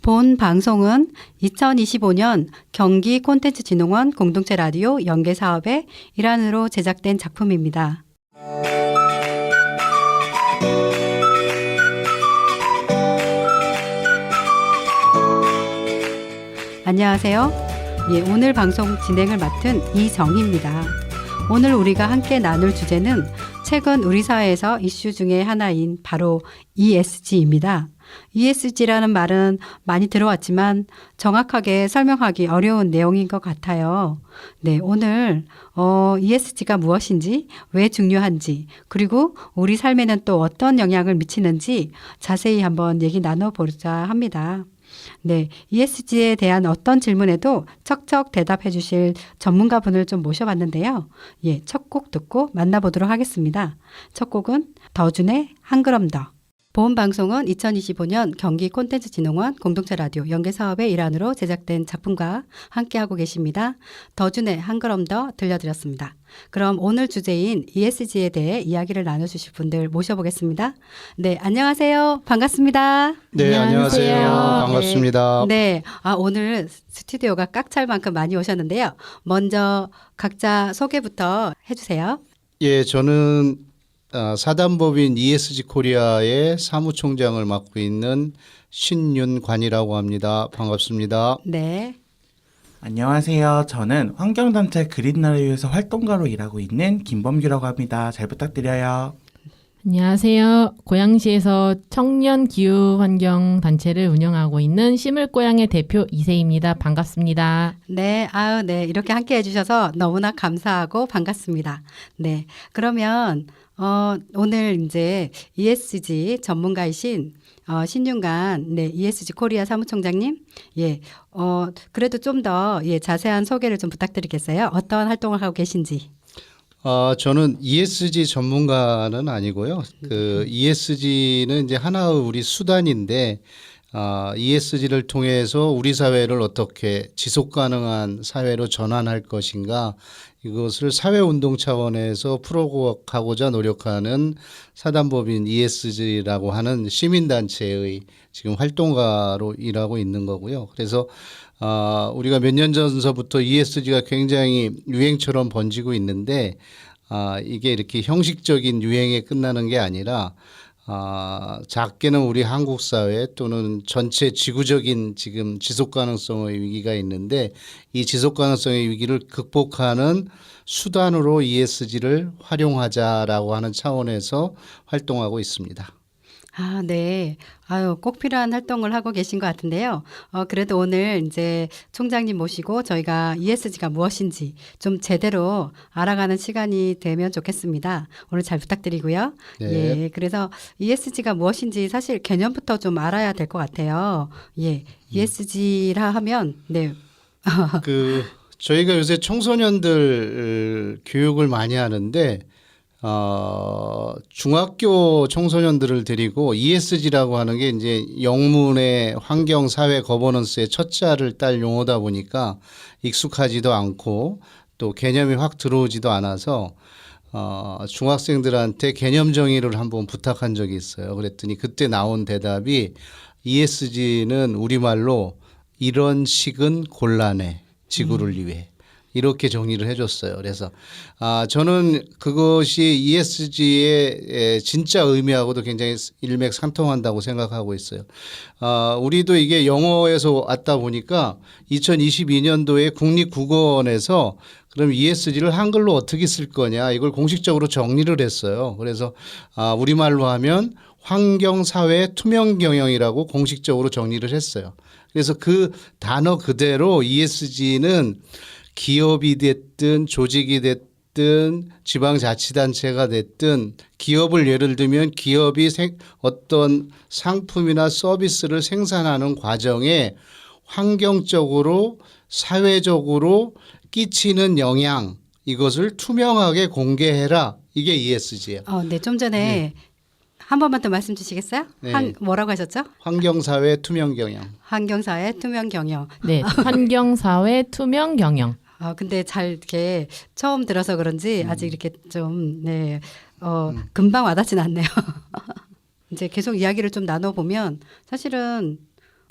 본 방송은 2025년 경기 콘텐츠진흥원 공동체 라디오 연계 사업의 일환으로 제작된 작품입니다. 안녕하세요. 오늘 방송 진행을 맡은 이정희입니다. 오늘 우리가 함께 나눌 주제는 최근 우리 사회에서 이슈 중에 하나인 바로 ESG입니다. ESG라는 말은 많이 들어왔지만 정확하게 설명하기 어려운 내용인 것 같아요. 네, 오늘 ESG가 무엇인지, 왜 중요한지, 그리고 우리 삶에는 또 어떤 영향을 미치는지 자세히 한번 얘기 나눠보자 합니다. 네, ESG에 대한 어떤 질문에도 척척 대답해 주실 전문가분을 좀 모셔봤는데요. 첫 곡 듣고 만나보도록 하겠습니다. 첫 곡은 더준의 한 걸음 더. 본 방송은 2025년 경기 콘텐츠진흥원 공동체 라디오 연계 사업의 일환으로 제작된 작품과 함께하고 계십니다. 더준의 한 걸음 더 들려드렸습니다. 그럼 오늘 주제인 ESG에 대해 이야기를 나눠주실 분들 모셔보겠습니다. 네, 안녕하세요. 반갑습니다. 네, 안녕하세요. 반갑습니다. 네, 오늘 스튜디오가 꽉 찰 만큼 많이 오셨는데요. 먼저 각자 소개부터 해주세요. 예, 저는 사단법인 ESG 코리아의 사무총장을 맡고 있는 신윤관이라고 합니다. 반갑습니다. 네. 안녕하세요. 저는 환경단체 그린나를 위해서 활동가로 일하고 있는 김범규라고 합니다. 잘 부탁드려요. 안녕하세요. 고양시에서 청년 기후 환경 단체를 운영하고 있는 심을고양의 대표 이세희입니다. 반갑습니다. 네, 네, 이렇게 함께 해주셔서 너무나 감사하고 반갑습니다. 네, 그러면 오늘 이제 ESG 전문가이신 신윤관 ESG 코리아 사무총장님, 그래도 좀 더 자세한 소개를 좀 부탁드리겠어요? 어떤 활동을 하고 계신지. 저는 ESG 전문가는 아니고요. 그 ESG는 이제 하나의 우리 수단인데, ESG를 통해서 우리 사회를 어떻게 지속 가능한 사회로 전환할 것인가, 이것을 사회운동 차원에서 풀어가고자 노력하는 사단법인 ESG라고 하는 시민단체의 지금 활동가로 일하고 있는 거고요. 그래서 우리가 몇 년 전서부터 ESG가 굉장히 유행처럼 번지고 있는데, 이게 이렇게 형식적인 유행에 끝나는 게 아니라 작게는 우리 한국 사회 또는 전체 지구적인 지금 지속 가능성의 위기가 있는데, 이 지속 가능성의 위기를 극복하는 수단으로 ESG를 활용하자라고 하는 차원에서 활동하고 있습니다. 네. 꼭 필요한 활동을 하고 계신 것 같은데요. 그래도 오늘 이제 총장님 모시고 저희가 ESG가 무엇인지 좀 제대로 알아가는 시간이 되면 좋겠습니다. 오늘 잘 부탁드리고요. 네. 그래서 ESG가 무엇인지 사실 개념부터 좀 알아야 될 것 같아요. ESG라 하면, 네. 저희가 요새 청소년들 교육을 많이 하는데, 중학교 청소년들을 데리고 ESG라고 하는 게 이제 영문의 환경, 사회, 거버넌스의 첫 자를 딸 용어다 보니까 익숙하지도 않고 또 개념이 확 들어오지도 않아서 중학생들한테 개념 정의를 한번 부탁한 적이 있어요. 그랬더니 그때 나온 대답이 ESG는 우리말로 이런 식은 곤란해, 지구를 위해. 이렇게 정리를 해줬어요. 그래서 저는 그것이 ESG의 진짜 의미하고도 굉장히 일맥상통한다고 생각하고 있어요. 우리도 이게 영어에서 왔다 보니까 2022년도에 국립국어원에서 그럼 ESG를 한글로 어떻게 쓸 거냐, 이걸 공식적으로 정리를 했어요. 그래서 우리말로 하면 환경사회 투명경영이라고 공식적으로 정리를 했어요. 그래서 그 단어 그대로 ESG는 기업이 됐든 조직이 됐든 지방자치단체가 됐든, 기업을 예를 들면 기업이 어떤 상품이나 서비스를 생산하는 과정에 환경적으로 사회적으로 끼치는 영향, 이것을 투명하게 공개해라. 이게 ESG예요. 네, 좀 전에 한 번만 더 말씀 주시겠어요? 네. 뭐라고 하셨죠? 환경사회 투명경영. 환경사회 투명경영. 네, 환경사회 투명경영. 근데 잘 이렇게 처음 들어서 그런지 아직 이렇게 좀, 금방 와닿진 않네요. 이제 계속 이야기를 좀 나눠보면 사실은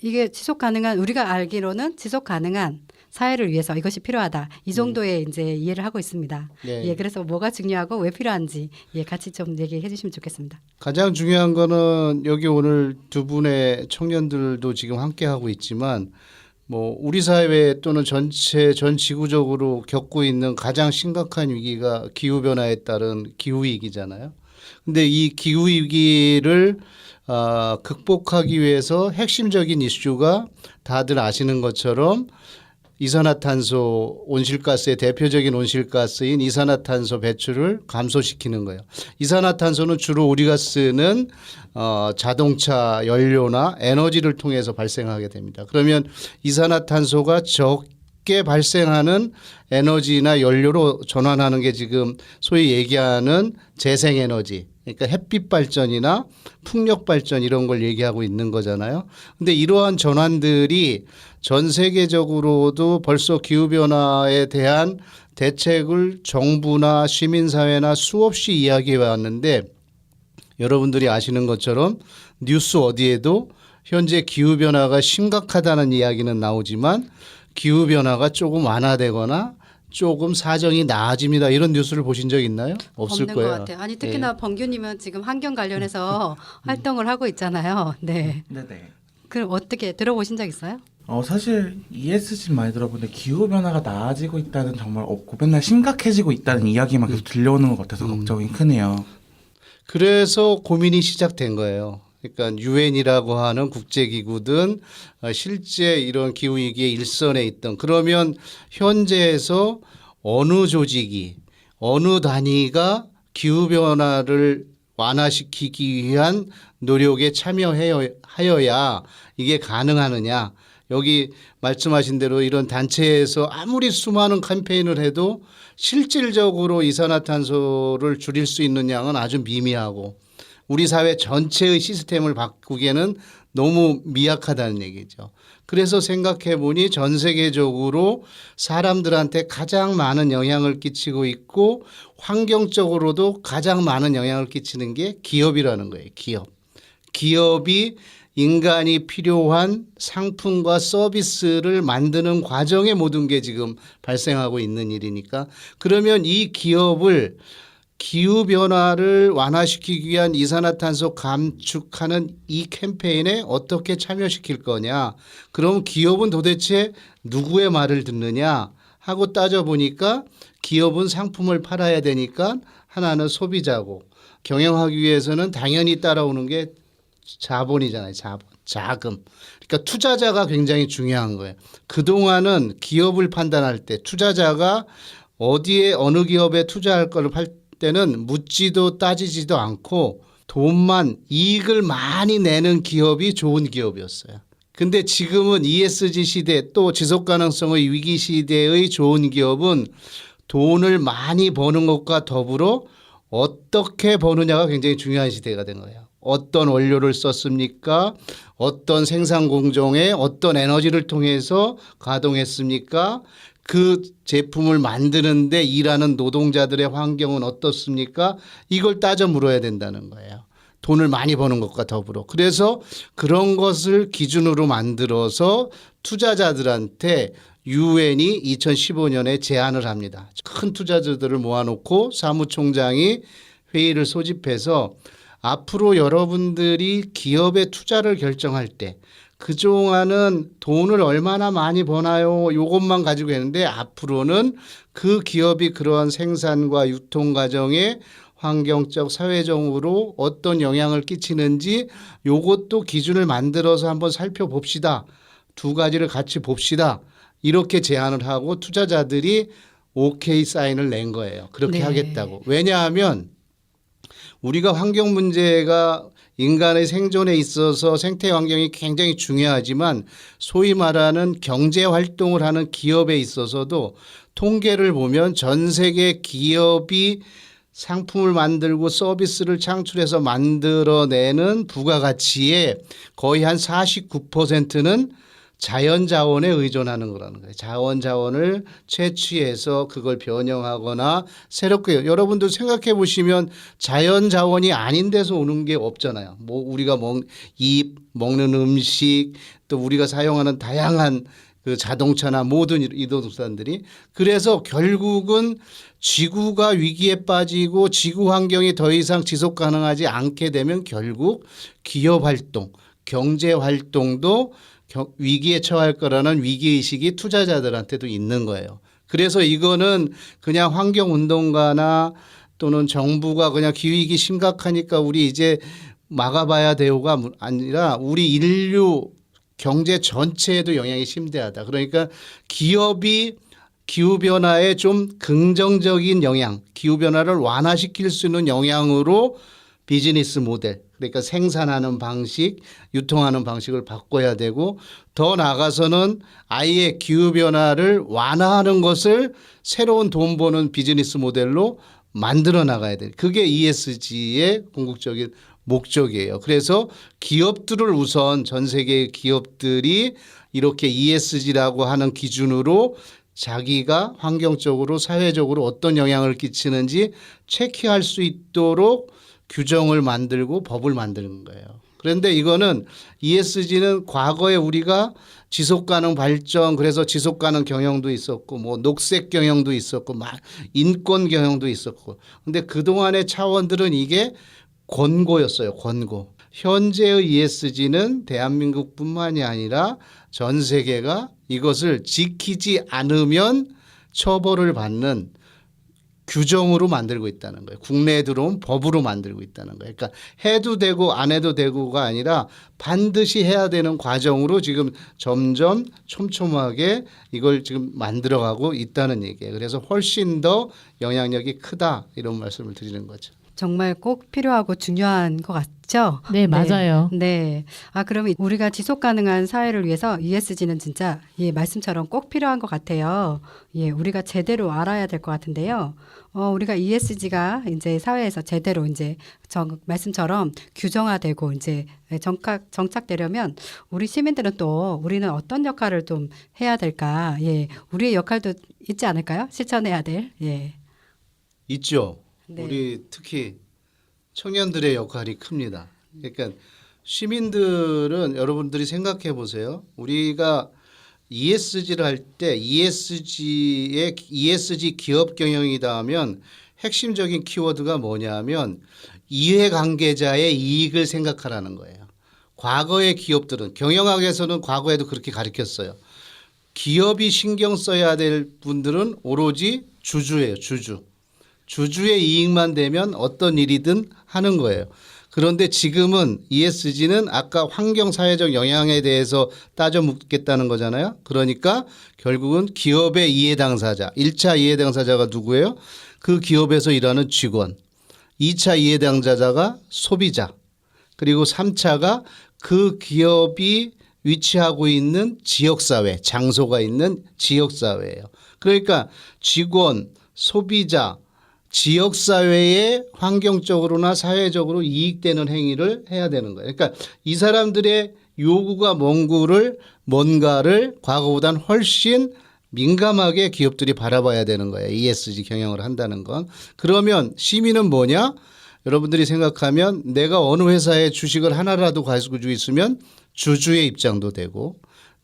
이게 지속 가능한 우리가 알기로는 지속 가능한 사회를 위해서 이것이 필요하다. 이 정도의 이제 이해를 하고 있습니다. 네. 예, 그래서 뭐가 중요하고 왜 필요한지 예, 같이 좀 얘기해 주시면 좋겠습니다. 가장 중요한 거는 여기 오늘 두 분의 청년들도 지금 함께 하고 있지만 뭐 우리 사회 또는 전 지구적으로 겪고 있는 가장 심각한 위기가 기후 변화에 따른 기후 위기잖아요. 근데 이 기후 위기를 극복하기 위해서 핵심적인 이슈가 다들 아시는 것처럼 이산화탄소 온실가스의 대표적인 온실가스인 이산화탄소 배출을 감소시키는 거예요. 이산화탄소는 주로 우리가 쓰는 자동차 연료나 에너지를 통해서 발생하게 됩니다. 그러면 이산화탄소가 적게 발생하는 에너지나 연료로 전환하는 게 지금 소위 얘기하는 재생에너지, 그러니까 햇빛 발전이나 풍력 발전 이런 걸 얘기하고 있는 거잖아요. 근데 이러한 전환들이 전 세계적으로도 벌써 기후변화에 대한 대책을 정부나 시민사회나 수없이 이야기해 왔는데 여러분들이 아시는 것처럼 뉴스 어디에도 현재 기후변화가 심각하다는 이야기는 나오지만 기후변화가 조금 완화되거나 조금 사정이 나아집니다. 이런 뉴스를 보신 적 있나요? 없을 없는 거예요. 것 같아요. 아니 특히나 범규님은 지금 환경 관련해서 활동을 하고 있잖아요. 네. 네네. 그럼 어떻게 들어보신 적 있어요? 사실 ESG 많이 들어보는데 기후 변화가 나아지고 있다는 정말 없고 맨날 심각해지고 있다는 이야기만 계속 들려오는 것 같아서 걱정이 크네요. 그래서 고민이 시작된 거예요. 그러니까 유엔이라고 하는 국제기구든 실제 이런 기후위기의 일선에 있던 그러면 현재에서 어느 조직이 어느 단위가 기후변화를 완화시키기 위한 노력에 참여하여야 이게 가능하느냐. 여기 말씀하신 대로 이런 단체에서 아무리 수많은 캠페인을 해도 실질적으로 이산화탄소를 줄일 수 있는 양은 아주 미미하고 우리 사회 전체의 시스템을 바꾸기에는 너무 미약하다는 얘기죠. 그래서 생각해 보니 전 세계적으로 사람들한테 가장 많은 영향을 끼치고 있고 환경적으로도 가장 많은 영향을 끼치는 게 기업이라는 거예요. 기업이 인간이 필요한 상품과 서비스를 만드는 과정에 모든 게 지금 발생하고 있는 일이니까 그러면 이 기업을 기후변화를 완화시키기 위한 이산화탄소 감축하는 이 캠페인에 어떻게 참여시킬 거냐. 그럼 기업은 도대체 누구의 말을 듣느냐 하고 따져보니까 기업은 상품을 팔아야 되니까 하나는 소비자고 경영하기 위해서는 당연히 따라오는 게 자본이잖아요. 자금. 그러니까 투자자가 굉장히 중요한 거예요. 그동안은 기업을 판단할 때 투자자가 어디에 어느 기업에 투자할 걸 팔 때는 묻지도 따지지도 않고 돈만 이익을 많이 내는 기업이 좋은 기업이었어요. 근데 지금은 ESG 시대 또 지속 가능성의 위기 시대의 좋은 기업은 돈을 많이 버는 것과 더불어 어떻게 버느냐가 굉장히 중요한 시대가 된 거예요. 어떤 원료를 썼습니까? 어떤 생산 공정에 어떤 에너지를 통해서 가동했습니까? 그 제품을 만드는데 일하는 노동자들의 환경은 어떻습니까? 이걸 따져 물어야 된다는 거예요. 돈을 많이 버는 것과 더불어. 그래서 그런 것을 기준으로 만들어서 투자자들한테 유엔이 2015년에 제안을 합니다. 큰 투자자들을 모아놓고 사무총장이 회의를 소집해서 앞으로 여러분들이 기업의 투자를 결정할 때 그동안은 돈을 얼마나 많이 버나요? 이것만 가지고 했는데 앞으로는 그 기업이 그러한 생산과 유통 과정에 환경적, 사회적으로 어떤 영향을 끼치는지 이것도 기준을 만들어서 한번 살펴봅시다. 두 가지를 같이 봅시다. 이렇게 제안을 하고 투자자들이 오케이 사인을 낸 거예요. 그렇게 네. 하겠다고. 왜냐하면 우리가 환경 문제가 인간의 생존에 있어서 생태 환경이 굉장히 중요하지만 소위 말하는 경제 활동을 하는 기업에 있어서도 통계를 보면 전 세계 기업이 상품을 만들고 서비스를 창출해서 만들어내는 부가가치의 거의 한 49%는 자연 자원에 의존하는 거라는 거예요. 자원을 채취해서 그걸 변형하거나 새롭게 여러분들 생각해 보시면 자연 자원이 아닌 데서 오는 게 없잖아요. 뭐 우리가 먹는 음식 또 우리가 사용하는 다양한 그 자동차나 모든 이동수단들이 그래서 결국은 지구가 위기에 빠지고 지구 환경이 더 이상 지속 가능하지 않게 되면 결국 기업 활동, 경제 활동도 위기에 처할 거라는 위기의식이 투자자들한테도 있는 거예요. 그래서 이거는 그냥 환경운동가나 또는 정부가 그냥 기후위기 심각하니까 우리 이제 막아봐야 돼요가 아니라 우리 인류 경제 전체에도 영향이 심대하다. 그러니까 기업이 기후변화에 좀 긍정적인 영향, 기후변화를 완화시킬 수 있는 영향으로 비즈니스 모델, 그러니까 생산하는 방식, 유통하는 방식을 바꿔야 되고 더 나아가서는 아예 기후변화를 완화하는 것을 새로운 돈 버는 비즈니스 모델로 만들어 나가야 돼. 그게 ESG의 궁극적인 목적이에요. 그래서 기업들을 우선 전 세계의 기업들이 이렇게 ESG라고 하는 기준으로 자기가 환경적으로 사회적으로 어떤 영향을 끼치는지 체크할 수 있도록 규정을 만들고 법을 만드는 거예요. 그런데 이거는 ESG는 과거에 우리가 지속가능 발전 그래서 지속가능 경영도 있었고 뭐 녹색 경영도 있었고 인권 경영도 있었고 근데 그동안의 차원들은 이게 권고였어요. 권고. 현재의 ESG는 대한민국뿐만이 아니라 전 세계가 이것을 지키지 않으면 처벌을 받는 규정으로 만들고 있다는 거예요. 국내에 들어온 법으로 만들고 있다는 거예요. 그러니까 해도 되고 안 해도 되고가 아니라 반드시 해야 되는 과정으로 지금 점점 촘촘하게 이걸 지금 만들어가고 있다는 얘기예요. 그래서 훨씬 더 영향력이 크다 이런 말씀을 드리는 거죠. 정말 꼭 필요하고 중요한 것 같죠? 네, 맞아요. 네. 그러면 우리가 지속 가능한 사회를 위해서 ESG는 진짜 말씀처럼 꼭 필요한 것 같아요. 우리가 제대로 알아야 될 것 같은데요. 우리가 ESG가 이제 사회에서 제대로 이제 말씀처럼 규정화되고 이제 정착되려면 우리 시민들은 또 우리는 어떤 역할을 좀 해야 될까? 우리의 역할도 있지 않을까요? 실천해야 될. 있죠. 네. 우리 특히 청년들의 역할이 큽니다. 그러니까 시민들은 여러분들이 생각해 보세요. 우리가 ESG를 할 때 ESG 기업 경영이다 하면 핵심적인 키워드가 뭐냐면 이해관계자의 이익을 생각하라는 거예요. 과거의 기업들은 경영학에서는 과거에도 그렇게 가르쳤어요. 기업이 신경 써야 될 분들은 오로지 주주예요. 주주의 이익만 되면 어떤 일이든 하는 거예요. 그런데 지금은 ESG는 아까 환경 사회적 영향에 대해서 따져 묻겠다는 거잖아요. 그러니까 결국은 기업의 이해 당사자, 1차 이해 당사자가 누구예요? 그 기업에서 일하는 직원. 2차 이해 당사자가 소비자. 그리고 3차가 그 기업이 위치하고 있는 지역사회, 장소가 있는 지역사회예요. 그러니까 직원, 소비자, 지역사회에 환경적으로나 사회적으로 이익되는 행위를 해야 되는 거예요. 그러니까 이 사람들의 요구가 뭔가를 과거보다는 훨씬 민감하게 기업들이 바라봐야 되는 거예요. ESG 경영을 한다는 건. 그러면 시민은 뭐냐? 여러분들이 생각하면 내가 어느 회사에 주식을 하나라도 가지고 있으면 주주의 입장도 되고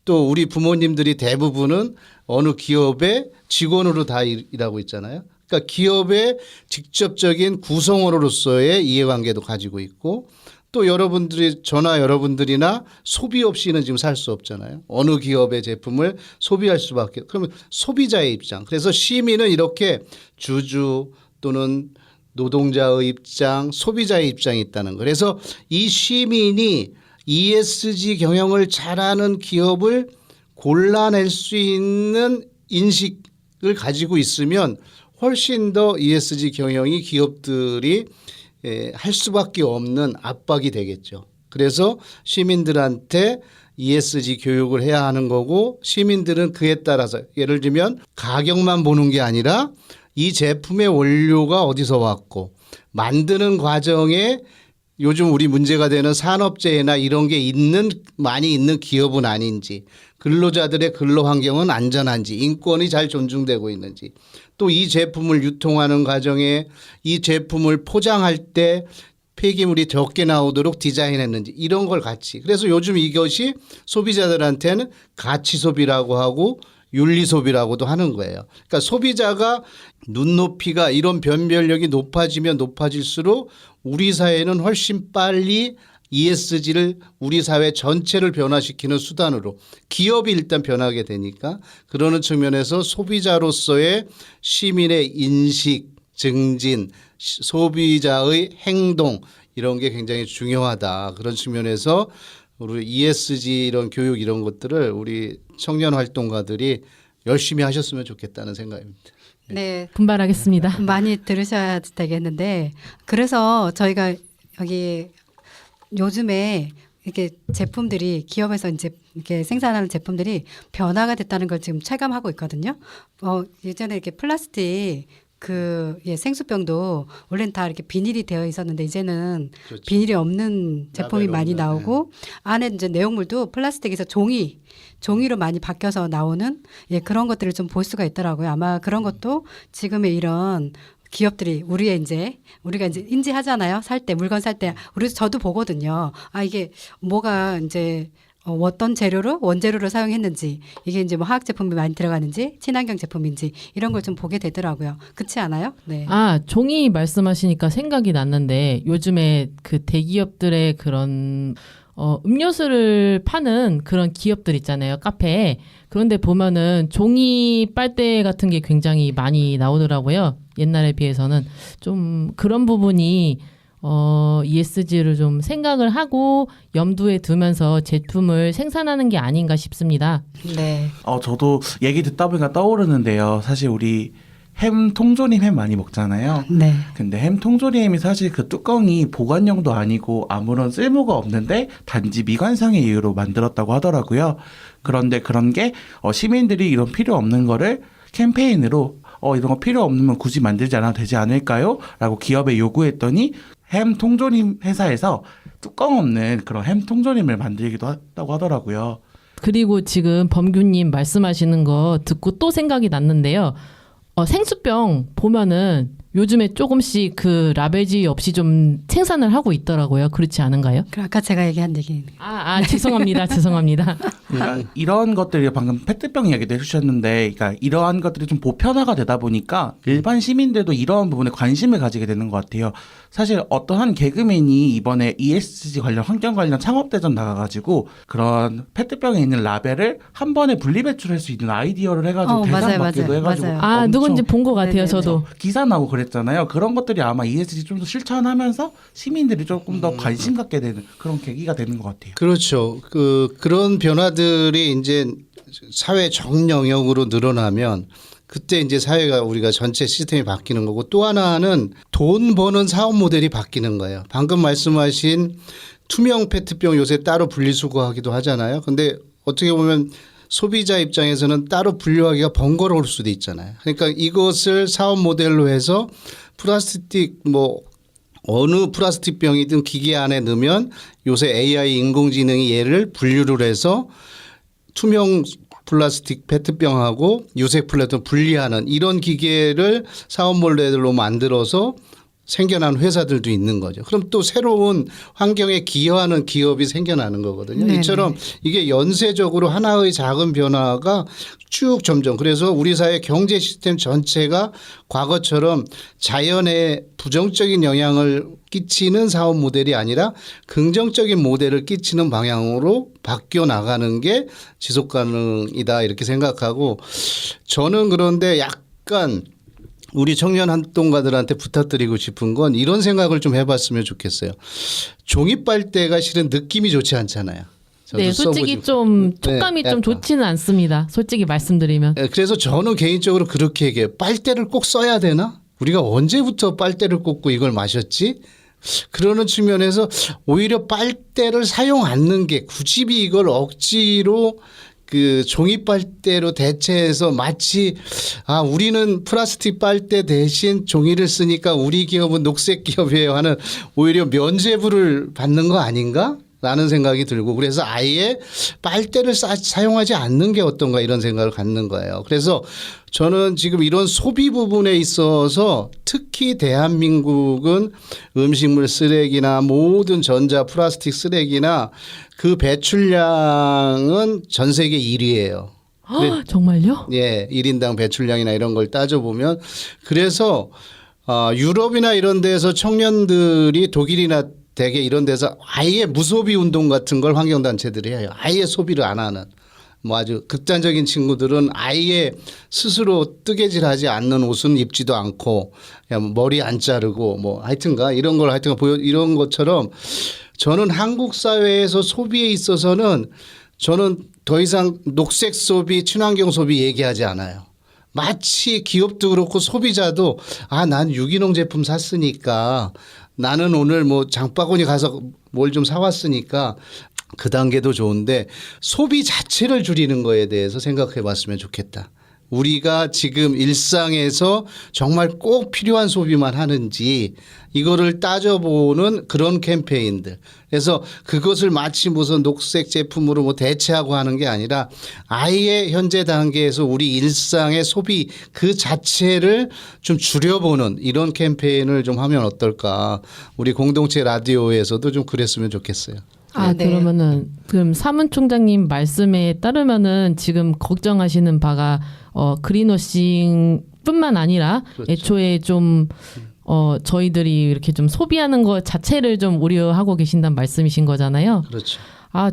또 우리 부모님들이 대부분은 어느 기업의 직원으로 다 일하고 있잖아요. 그러니까 기업의 직접적인 구성원으로서의 이해관계도 가지고 있고 또 여러분들이나 소비 없이는 지금 살 수 없잖아요. 어느 기업의 제품을 소비할 수밖에. 그러면 소비자의 입장. 그래서 시민은 이렇게 주주 또는 노동자의 입장, 소비자의 입장이 있다는 거예요. 그래서 이 시민이 ESG 경영을 잘하는 기업을 골라낼 수 있는 인식을 가지고 있으면 훨씬 더 ESG 경영이 기업들이 할 수밖에 없는 압박이 되겠죠. 그래서 시민들한테 ESG 교육을 해야 하는 거고 시민들은 그에 따라서 예를 들면 가격만 보는 게 아니라 이 제품의 원료가 어디서 왔고 만드는 과정에 요즘 우리 문제가 되는 산업재해나 이런 게 많이 있는 기업은 아닌지, 근로자들의 근로 환경은 안전한지, 인권이 잘 존중되고 있는지, 또 이 제품을 유통하는 과정에 이 제품을 포장할 때 폐기물이 적게 나오도록 디자인했는지 이런 걸 같이. 그래서 요즘 이것이 소비자들한테는 가치 소비라고 하고 윤리 소비라고도 하는 거예요. 그러니까 소비자가 눈높이가 이런 변별력이 높아지면 높아질수록 우리 사회는 훨씬 빨리 ESG를 우리 사회 전체를 변화시키는 수단으로 기업이 일단 변하게 되니까 그러는 측면에서 소비자로서의 시민의 인식, 증진, 소비자의 행동 이런 게 굉장히 중요하다. 그런 측면에서 우리 ESG 이런 교육 이런 것들을 우리 청년 활동가들이 열심히 하셨으면 좋겠다는 생각입니다. 네, 분발하겠습니다. 많이 들으셔야 되겠는데 그래서 저희가 여기 요즘에 이렇게 제품들이 기업에서 이제 이렇게 생산하는 제품들이 변화가 됐다는 걸 지금 체감하고 있거든요. 예전에 이렇게 플라스틱 생수병도 원래는 다 이렇게 비닐이 되어 있었는데 이제는 그렇죠. 비닐이 없는 제품이 라벨 많이 없는, 나오고 안에 이제 내용물도 플라스틱에서 종이로 많이 바뀌어서 나오는 그런 것들을 좀 볼 수가 있더라고요. 아마 그런 것도 지금의 이런 기업들이 우리가 이제 인지하잖아요. 물건 살 때 저도 보거든요. 이게 뭐가 이제 어떤 원재료를 사용했는지 이게 이제 뭐 화학 제품이 많이 들어가는지 친환경 제품인지 이런 걸 좀 보게 되더라고요. 그렇지 않아요? 네. 종이 말씀하시니까 생각이 났는데 요즘에 그 대기업들의 그런 음료수를 파는 그런 기업들 있잖아요. 카페에. 그런데 보면은 종이 빨대 같은 게 굉장히 많이 나오더라고요. 옛날에 비해서는 좀 그런 부분이 ESG를 좀 생각을 하고 염두에 두면서 제품을 생산하는 게 아닌가 싶습니다. 네. 저도 얘기 듣다 보니까 떠오르는데요. 사실 우리 햄 통조림 햄 많이 먹잖아요. 네. 근데 햄 통조림이 사실 그 뚜껑이 보관용도 아니고 아무런 쓸모가 없는데 단지 미관상의 이유로 만들었다고 하더라고요. 그런데 그런 게 시민들이 이런 필요 없는 거를 캠페인으로 이런 거 필요 없으면 굳이 만들지 않아도 되지 않을까요? 라고 기업에 요구했더니 햄 통조림 회사에서 뚜껑 없는 그런 햄 통조림을 만들기도 했다고 하더라고요. 그리고 지금 범규님 말씀하시는 거 듣고 또 생각이 났는데요. 생수병 보면은 요즘에 조금씩 그 라벨지 없이 좀 생산을 하고 있더라고요. 그렇지 않은가요? 아까 제가 얘기한 얘기. 죄송합니다. 죄송합니다. 그러니까 이런 것들이 방금 페트병 이야기도 해주셨는데, 그러니까 이러한 것들이 좀 보편화가 되다 보니까 일반 시민들도 이러한 부분에 관심을 가지게 되는 것 같아요. 사실 어떠한 개그맨이 이번에 ESG 관련 환경 관련 창업대전 나가가지고 그런 페트병에 있는 라벨을 한 번에 분리배출할 수 있는 아이디어를 해가지고 대상 받기도 해가지고 맞아요. 누군지 본 것 같아요. 네네네. 저도. 기사 나오고 그랬잖아요. 그런 것들이 아마 ESG 좀 더 실천하면서 시민들이 조금 더 관심 갖게 되는 그런 계기가 되는 것 같아요. 그렇죠. 그런 변화들이 이제 사회 정 영역으로 늘어나면 그때 이제 사회가 우리가 전체 시스템이 바뀌는 거고 또 하나는 돈 버는 사업 모델이 바뀌는 거예요. 방금 말씀하신 투명 페트병 요새 따로 분리수거하기도 하잖아요. 근데 어떻게 보면 소비자 입장에서는 따로 분류하기가 번거로울 수도 있잖아요. 그러니까 이것을 사업 모델로 해서 플라스틱 어느 플라스틱 병이든 기계 안에 넣으면 요새 AI 인공지능이 얘를 분류를 해서 투명 플라스틱 페트병하고 유색 플라스틱 분리하는 이런 기계를 사업 모델로 만들어서 생겨난 회사들도 있는 거죠. 그럼 또 새로운 환경에 기여하는 기업이 생겨나는 거거든요. 네네. 이처럼 이게 연쇄적으로 하나의 작은 변화가 쭉 점점 그래서 우리 사회 경제 시스템 전체가 과거처럼 자연에 부정적인 영향을 끼치는 사업 모델이 아니라 긍정적인 모델을 끼치는 방향으로 바뀌어 나가는 게 지속 가능이다 이렇게 생각하고 저는 그런데 약간 우리 청년 활동가들한테 부탁드리고 싶은 건 이런 생각을 좀 해봤으면 좋겠어요. 종이 빨대가 실은 느낌이 좋지 않잖아요. 네, 솔직히 좀 촉감이 좀 좋지는 않습니다. 솔직히 말씀드리면. 그래서 저는 개인적으로 그렇게 얘기해요. 빨대를 꼭 써야 되나? 우리가 언제부터 빨대를 꽂고 이걸 마셨지? 그러는 측면에서 오히려 빨대를 사용 않는 게 굳이 이걸 억지로 그 종이 빨대로 대체해서 마치 우리는 플라스틱 빨대 대신 종이를 쓰니까 우리 기업은 녹색 기업이에요 하는 오히려 면죄부를 받는 거 아닌가? 라는 생각이 들고 그래서 아예 빨대를 사용하지 않는 게 어떤가 이런 생각을 갖는 거예요. 그래서 저는 지금 이런 소비 부분에 있어서 특히 대한민국은 음식물 쓰레기나 모든 전자 플라스틱 쓰레기나 그 배출량은 전 세계 1위예요. 정말요? 예, 1인당 배출량이나 이런 걸 따져보면 그래서 유럽이나 이런 데서 청년들이 독일이나 대개 이런 데서 아예 무소비 운동 같은 걸 환경단체들이 해요. 아예 소비를 안 하는. 뭐 아주 극단적인 친구들은 아예 스스로 뜨개질하지 않는 옷은 입지도 않고 그냥 머리 안 자르고 뭐 하여튼가 이런 걸 이런 것처럼 저는 한국 사회에서 소비에 있어서는 저는 더 이상 녹색 소비, 친환경 소비 얘기하지 않아요. 마치 기업도 그렇고 소비자도 난 유기농 제품 샀으니까 나는 오늘 뭐 장바구니 가서 뭘 좀 사왔으니까 그 단계도 좋은데 소비 자체를 줄이는 거에 대해서 생각해 봤으면 좋겠다. 우리가 지금 일상에서 정말 꼭 필요한 소비만 하는지 이거를 따져보는 그런 캠페인들. 그래서 그것을 마치 무슨 녹색 제품으로 뭐 대체하고 하는 게 아니라 아예 현재 단계에서 우리 일상의 소비 그 자체를 좀 줄여보는 이런 캠페인을 좀 하면 어떨까. 우리 공동체 라디오에서도 좀 그랬으면 좋겠어요. 네. 그러면은 그럼 사무총장님 말씀에 따르면은 지금 걱정하시는 바가 그린워싱뿐만 아니라 그렇죠. 애초에 좀 저희들이 이렇게 좀 소비하는 것 자체를 좀 우려하고 계신다는 말씀이신 거잖아요. 그렇죠.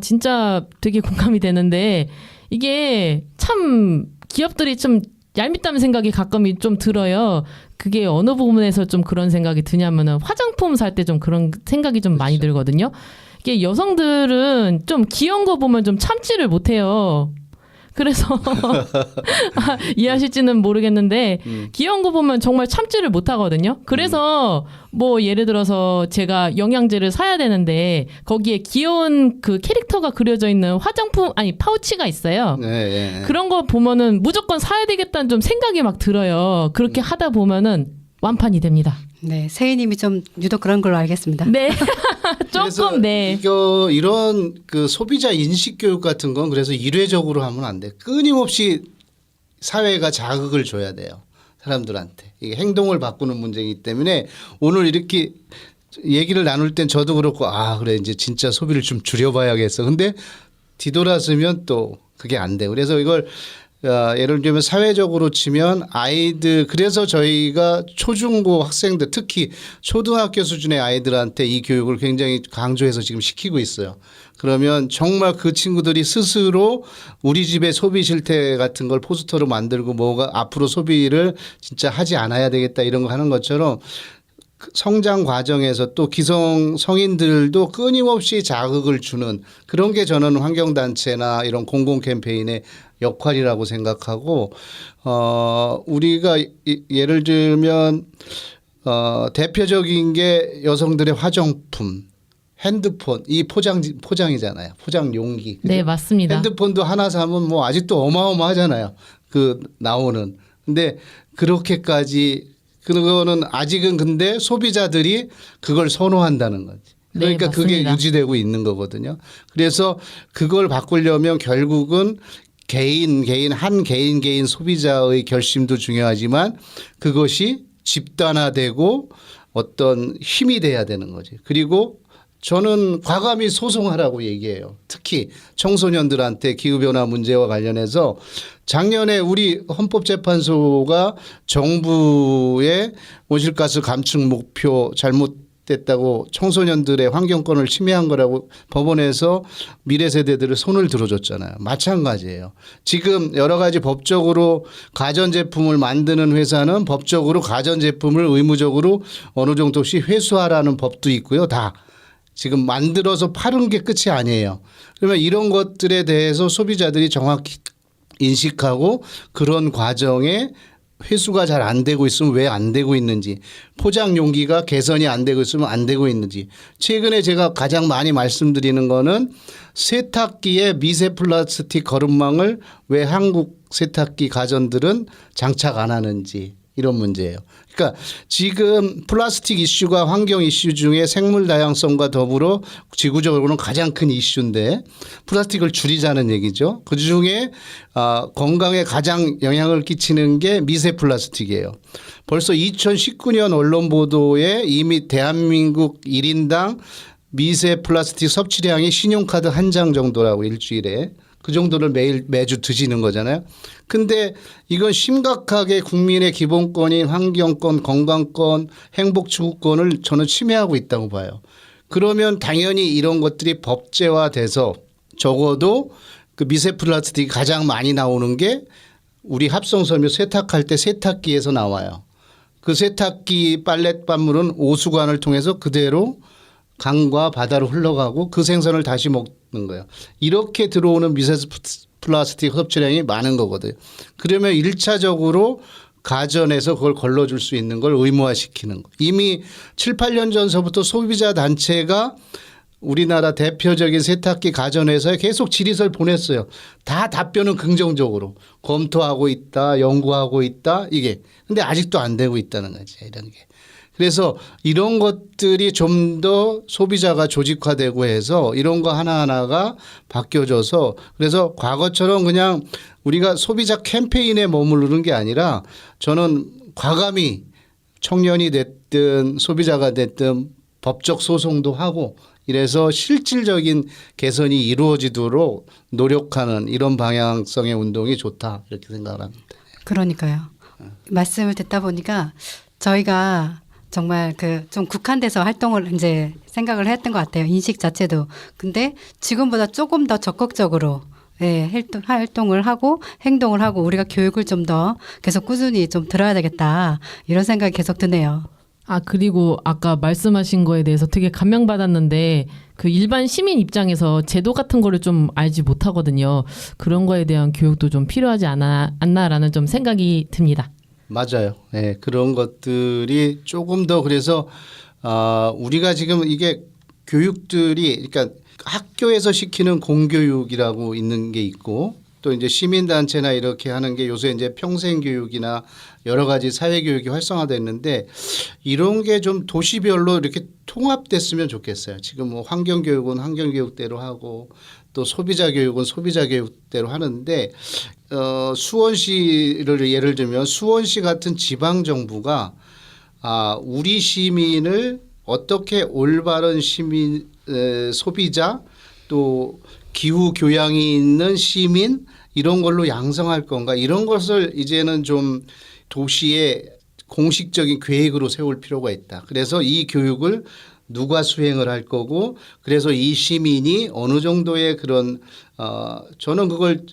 진짜 되게 공감이 되는데 이게 참 기업들이 좀 얄밉다는 생각이 가끔이 좀 들어요. 그게 어느 부분에서 좀 그런 생각이 드냐면은 화장품 살 때 좀 그런 생각이 좀 많이 들거든요. 이게 여성들은 좀 귀여운 거 보면 좀 참지를 못해요. 그래서 이해하실지는 모르겠는데 귀여운 거 보면 정말 참지를 못하거든요. 그래서 뭐 예를 들어서 제가 영양제를 사야 되는데 거기에 귀여운 그 캐릭터가 그려져 있는 화장품 파우치가 있어요. 네. 그런 거 보면은 무조건 사야 되겠다는 좀 생각이 막 들어요. 그렇게 하다 보면은 완판이 됩니다. 네, 세희님이 좀 유독 그런 걸로 알겠습니다. 네. 그래서 조금 네. 이런 그 소비자 인식 교육 같은 건 그래서 일회적으로 하면 안 돼. 끊임없이 사회가 자극을 줘야 돼요. 사람들한테. 이게 행동을 바꾸는 문제이기 때문에 오늘 이렇게 얘기를 나눌 땐 저도 그렇고 그래 이제 진짜 소비를 좀 줄여봐야겠어. 근데 뒤돌아서면 또 그게 안 돼. 그래서 이걸 예를 들면 사회적으로 치면 아이들 그래서 저희가 초중고 학생들 특히 초등학교 수준의 아이들한테 이 교육을 굉장히 강조해서 지금 시키고 있어요. 그러면 정말 그 친구들이 스스로 우리 집의 소비 실태 같은 걸 포스터로 만들고 뭐가 앞으로 소비를 진짜 하지 않아야 되겠다 이런 거 하는 것처럼 성장 과정에서 또 기성 성인들도 끊임없이 자극을 주는 그런 게 저는 환경단체나 이런 공공 캠페인의 역할이라고 생각하고 우리가 예를 들면 대표적인 게 여성들의 화장품, 핸드폰 이 포장이잖아요. 포장 용기. 네, 맞습니다. 핸드폰도 하나 사면 뭐 아직도 어마어마하잖아요. 그 나오는. 근데 그렇게까지 그거는 아직은 근데 소비자들이 그걸 선호한다는 거지. 그러니까 네, 그게 맞습니다. 유지되고 있는 거거든요. 그래서 그걸 바꾸려면 결국은 개인 소비자의 결심도 중요하지만 그것이 집단화되고 어떤 힘이 돼야 되는 거지. 그리고 저는 과감히 소송하라고 얘기해요. 특히 청소년들한테 기후변화 문제와 관련해서 작년에 우리 헌법재판소가 정부의 온실가스 감축 목표 잘못됐다고 청소년들의 환경권을 침해한 거라고 법원에서 미래 세대들을 손을 들어줬잖아요. 마찬가지예요. 지금 여러 가지 법적으로 가전제품을 만드는 회사는 법적으로 가전제품을 의무적으로 어느 정도씩 회수하라는 법도 있고요. 다. 지금 만들어서 파는 게 끝이 아니에요. 그러면 이런 것들에 대해서 소비자들이 정확히 인식하고 그런 과정에 회수가 잘 안 되고 있으면 왜 안 되고 있는지, 포장 용기가 개선이 안 되고 있으면 안 되고 있는지. 최근에 제가 가장 많이 말씀드리는 거는 세탁기에 미세 플라스틱 거름망을 왜 한국 세탁기 가전들은 장착 안 하는지, 이런 문제예요. 그러니까 지금 플라스틱 이슈가 환경 이슈 중에 생물 다양성과 더불어 지구적으로는 가장 큰 이슈인데 플라스틱을 줄이자는 얘기죠. 그중에 건강에 가장 영향을 끼치는 게 미세 플라스틱이에요. 벌써 2019년 언론 보도에 이미 대한민국 1인당 미세 플라스틱 섭취량이 신용카드 한 장 정도라고 일주일에. 그 정도를 매주 드시는 거잖아요. 근데 이건 심각하게 국민의 기본권인 환경권, 건강권, 행복 추구권을 저는 침해하고 있다고 봐요. 그러면 당연히 이런 것들이 법제화돼서 적어도 그 미세 플라스틱이 가장 많이 나오는 게 우리 합성섬유 세탁할 때 세탁기에서 나와요. 그 세탁기 빨랫감물은 오수관을 통해서 그대로 강과 바다로 흘러가고 그 생선을 다시 먹는 거예요. 이렇게 들어오는 미세 플라스틱 섭취량이 많은 거거든요. 그러면 1차적으로 가전에서 그걸 걸러줄 수 있는 걸 의무화시키는 거. 이미 7, 8년 전서부터 소비자 단체가 우리나라 대표적인 세탁기 가전회사에 계속 질의서를 보냈어요. 다 답변은 긍정적으로 검토하고 있다, 연구하고 있다, 이게. 근데 아직도 안 되고 있다는 거지, 이런 게. 그래서 이런 것들이 좀 더 소비자가 조직화되고 해서 이런 거 하나하나가 바뀌어져서, 그래서 과거처럼 그냥 우리가 소비자 캠페인에 머무르는 게 아니라 저는 과감히 청년이 됐든 소비자가 됐든 법적 소송도 하고 이래서 실질적인 개선이 이루어지도록 노력하는 이런 방향성의 운동이 좋다, 이렇게 생각을 합니다. 그러니까요. 말씀을 듣다 보니까 저희가 정말 그 좀 국한돼서 활동을 이제 생각을 했던 것 같아요. 인식 자체도. 근데 지금보다 조금 더 적극적으로 활동을 하고 행동을 하고 우리가 교육을 좀 더 계속 꾸준히 좀 들어야 되겠다. 이런 생각이 계속 드네요. 그리고 아까 말씀하신 거에 대해서 되게 감명받았는데 그 일반 시민 입장에서 제도 같은 거를 좀 알지 못하거든요. 그런 거에 대한 교육도 좀 필요하지 않나라는 좀 생각이 듭니다. 맞아요. 네, 그런 것들이 조금 더 그래서 우리가 지금 이게 교육들이 그러니까 학교에서 시키는 공교육이라고 있는 게 있고 또 이제 시민단체나 이렇게 하는 게 요새 이제 평생교육이나 여러 가지 사회교육이 활성화됐는데 이런 게 좀 도시별로 이렇게 통합됐으면 좋겠어요. 지금 뭐 환경교육은 환경교육대로 하고 또 소비자교육은 소비자교육대로 하는데 수원시를 예를 들면 수원시 같은 지방정부가 우리 시민을 어떻게 올바른 시민 소비자 또 기후 교양이 있는 시민 이런 걸로 양성할 건가 이런 것을 이제는 좀 도시의 공식적인 계획으로 세울 필요가 있다. 그래서 이 교육을 누가 수행을 할 거고 그래서 이 시민이 어느 정도의 그런 저는 그걸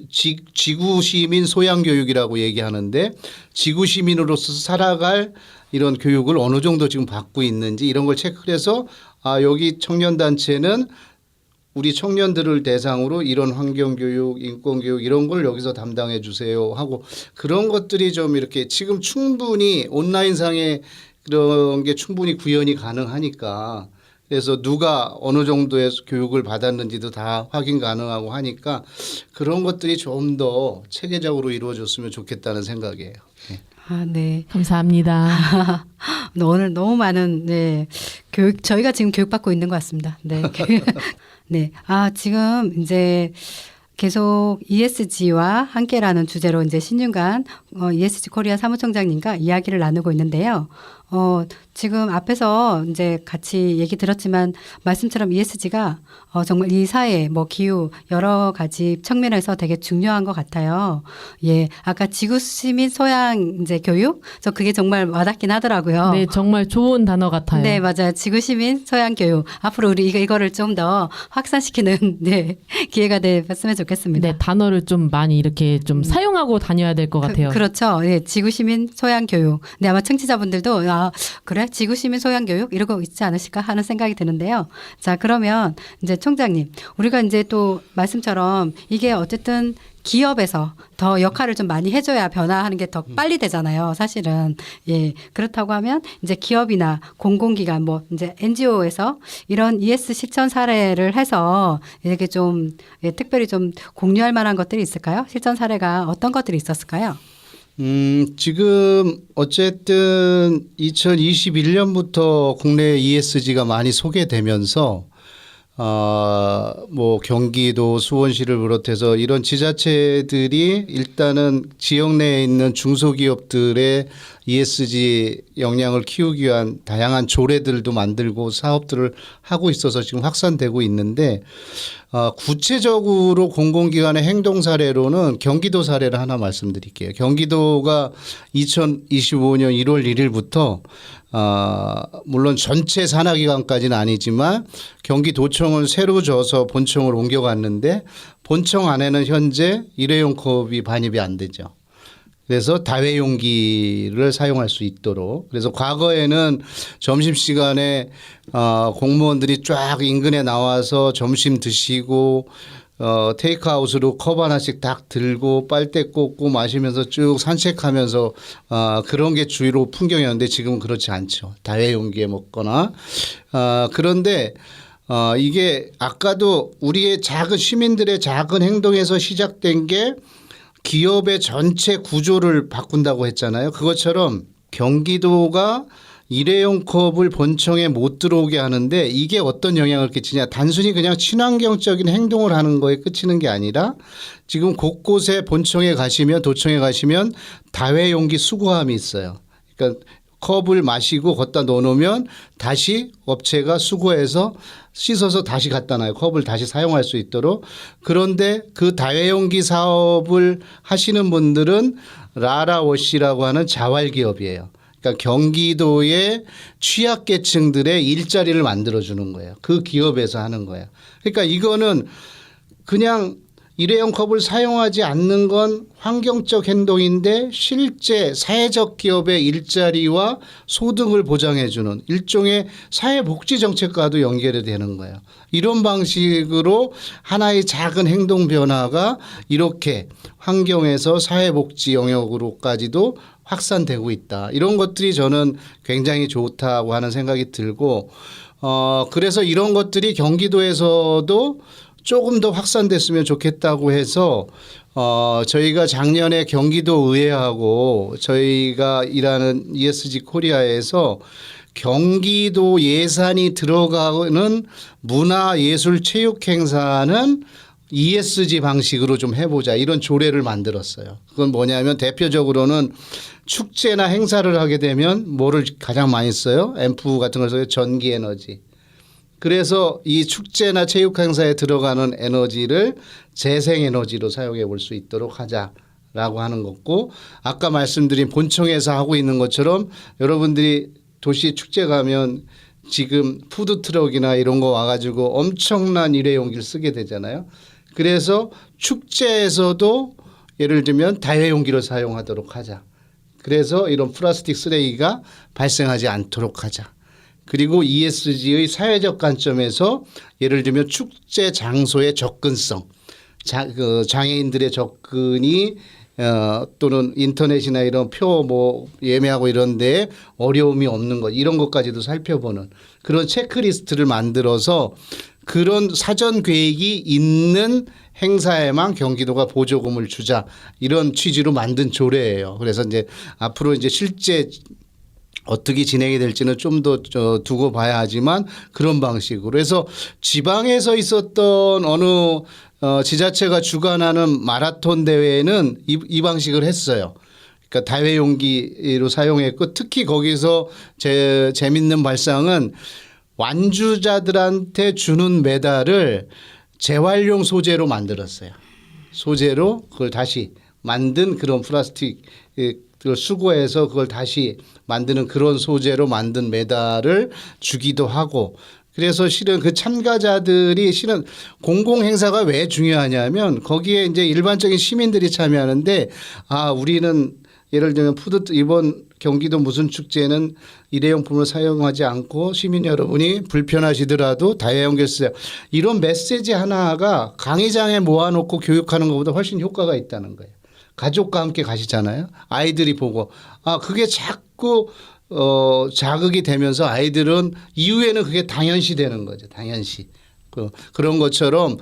지구 시민 소양 교육이라고 얘기하는데 지구 시민으로서 살아갈 이런 교육을 어느 정도 지금 받고 있는지 이런 걸 체크를 해서 여기 청년단체는 우리 청년들을 대상으로 이런 환경교육, 인권교육 이런 걸 여기서 담당해 주세요 하고 그런 것들이 좀 이렇게 지금 충분히 온라인상에 그런 게 충분히 구현이 가능하니까 그래서 누가 어느 정도의 교육을 받았는지도 다 확인 가능하고 하니까 그런 것들이 좀 더 체계적으로 이루어졌으면 좋겠다는 생각이에요. 네. 감사합니다. 오늘 너무 많은 교육 저희가 지금 교육받고 있는 것 같습니다. 네. 네. 지금 이제 계속 ESG와 함께라는 주제로 이제 신윤관 ESG 코리아 사무총장님과 이야기를 나누고 있는데요. 지금 앞에서 이제 같이 얘기 들었지만 말씀처럼 ESG가 정말 이 사회 뭐 기후 여러 가지 측면에서 되게 중요한 것 같아요. 예, 아까 지구 시민 소양 이제 교육 저 그게 정말 와닿긴 하더라고요. 네, 정말 좋은 단어 같아요. 네, 맞아요. 지구 시민 소양 교육 앞으로 우리 이거를 좀 더 확산시키는 기회가 됐으면 좋겠습니다. 네, 단어를 좀 많이 이렇게 좀 사용하고 다녀야 될 것 같아요. 그렇죠. 네, 지구 시민 소양 교육. 네, 아마 청취자분들도 아, 그래? 지구시민 소양교육? 이러고 있지 않으실까 하는 생각이 드는데요. 자, 그러면 이제 총장님, 우리가 이제 또 말씀처럼 이게 어쨌든 기업에서 더 역할을 좀 많이 해줘야 변화하는 게 더 빨리 되잖아요. 사실은. 예. 그렇다고 하면 이제 기업이나 공공기관 뭐 이제 NGO에서 이런 ES 실천 사례를 해서 이렇게 좀 예, 특별히 좀 공유할 만한 것들이 있을까요? 실천 사례가 어떤 것들이 있었을까요? 지금 어쨌든 2021년부터 국내 ESG가 많이 소개되면서 뭐 경기도 수원시를 비롯해서 이런 지자체들이 일단은 지역 내에 있는 중소기업들의 ESG 역량을 키우기 위한 다양한 조례들도 만들고 사업들을 하고 있어서 지금 확산되고 있는데 구체적으로 공공기관의 행동 사례로는 경기도 사례를 하나 말씀드릴게요. 경기도가 2025년 1월 1일부터 물론 전체 산하기관까지는 아니지만 경기도청을 새로 져서 본청을 옮겨갔는데 본청 안에는 현재 일회용 컵이 반입이 안 되죠. 그래서 다회용기를 사용할 수 있도록. 그래서 과거에는 점심시간에 공무원들이 쫙 인근에 나와서 점심 드시고 테이크아웃으로 컵 하나씩 딱 들고 빨대 꽂고 마시면서 쭉 산책하면서 그런 게 주로 풍경이었는데 지금은 그렇지 않죠. 다회용기에 먹거나 그런데 이게 아까도 우리의 작은 시민들의 작은 행동에서 시작된 게 기업의 전체 구조를 바꾼다고 했잖아요. 그것처럼 경기도가 일회용 컵을 본청에 못 들어오게 하는데 이게 어떤 영향을 끼치냐. 단순히 그냥 친환경적인 행동을 하는 거에 그치는 게 아니라 지금 곳곳에 본청에 가시면 도청에 가시면 다회용기 수거함이 있어요. 그러니까 컵을 마시고 걷다 넣어놓으면 다시 업체가 수거해서 씻어서 다시 갖다 놔요. 컵을 다시 사용할 수 있도록. 그런데 그 다회용기 사업을 하시는 분들은 라라워시라고 하는 자활기업이에요. 그러니까 경기도의 취약계층들의 일자리를 만들어주는 거예요. 그 기업에서 하는 거예요. 그러니까 이거는 그냥 일회용 컵을 사용하지 않는 건 환경적 행동인데 실제 사회적 기업의 일자리와 소득을 보장해주는 일종의 사회복지 정책과도 연결이 되는 거예요. 이런 방식으로 하나의 작은 행동 변화가 이렇게 환경에서 사회복지 영역으로까지도 확산되고 있다. 이런 것들이 저는 굉장히 좋다고 하는 생각이 들고 그래서 이런 것들이 경기도에서도 조금 더 확산됐으면 좋겠다고 해서 저희가 작년에 경기도 의회하고 저희가 일하는 ESG 코리아에서 경기도 예산이 들어가는 문화예술체육 행사는 ESG 방식으로 좀 해보자 이런 조례를 만들었어요. 그건 뭐냐면 대표적으로는 축제나 행사를 하게 되면 뭐를 가장 많이 써요? 앰프 같은 걸 써요. 전기에너지. 그래서 이 축제나 체육 행사에 들어가는 에너지를 재생에너지로 사용해 볼 수 있도록 하자라고 하는 거고 아까 말씀드린 본청에서 하고 있는 것처럼 여러분들이 도시 축제 가면 지금 푸드트럭이나 이런 거 와가지고 엄청난 일회용기를 쓰게 되잖아요. 그래서 축제에서도 예를 들면 다회용기를 사용하도록 하자. 그래서 이런 플라스틱 쓰레기가 발생하지 않도록 하자. 그리고 ESG의 사회적 관점에서 예를 들면 축제 장소의 접근성, 장애인들의 접근이 또는 인터넷이나 이런 표 뭐 예매하고 이런 데 어려움이 없는 것 이런 것까지도 살펴보는 그런 체크리스트를 만들어서 그런 사전 계획이 있는 행사에만 경기도가 보조금을 주자 이런 취지로 만든 조례예요. 그래서 이제 앞으로 이제 실제 어떻게 진행이 될지는 좀 더 두고 봐야 하지만 그런 방식으로 해서 지방에서 있었던 어느 지자체가 주관하는 마라톤 대회는 이 방식을 했어요. 그러니까 다회용기로 사용했고 특히 거기서 재밌는 발상은 완주자들한테 주는 메달을 재활용 소재로 만들었어요. 소재로 그걸 다시 만든 그런 플라스틱 그걸 수거해서 그걸 다시 만드는 그런 소재로 만든 메달을 주기도 하고 그래서 실은 그 참가자들이 실은 공공행사가 왜 중요하냐면 거기에 이제 일반적인 시민들이 참여하는데 우리는 예를 들면 이번 경기도 무슨 축제는 일회용품을 사용하지 않고 시민 여러분이 불편하시더라도 다회용기를 쓰세요. 이런 메시지 하나가 강의장에 모아놓고 교육하는 것보다 훨씬 효과가 있다는 거예요. 가족과 함께 가시잖아요. 아이들이 보고 그게 자꾸 자극이 되면서 아이들은 이후에는 그게 당연시 되는 거죠. 당연시. 그런 것처럼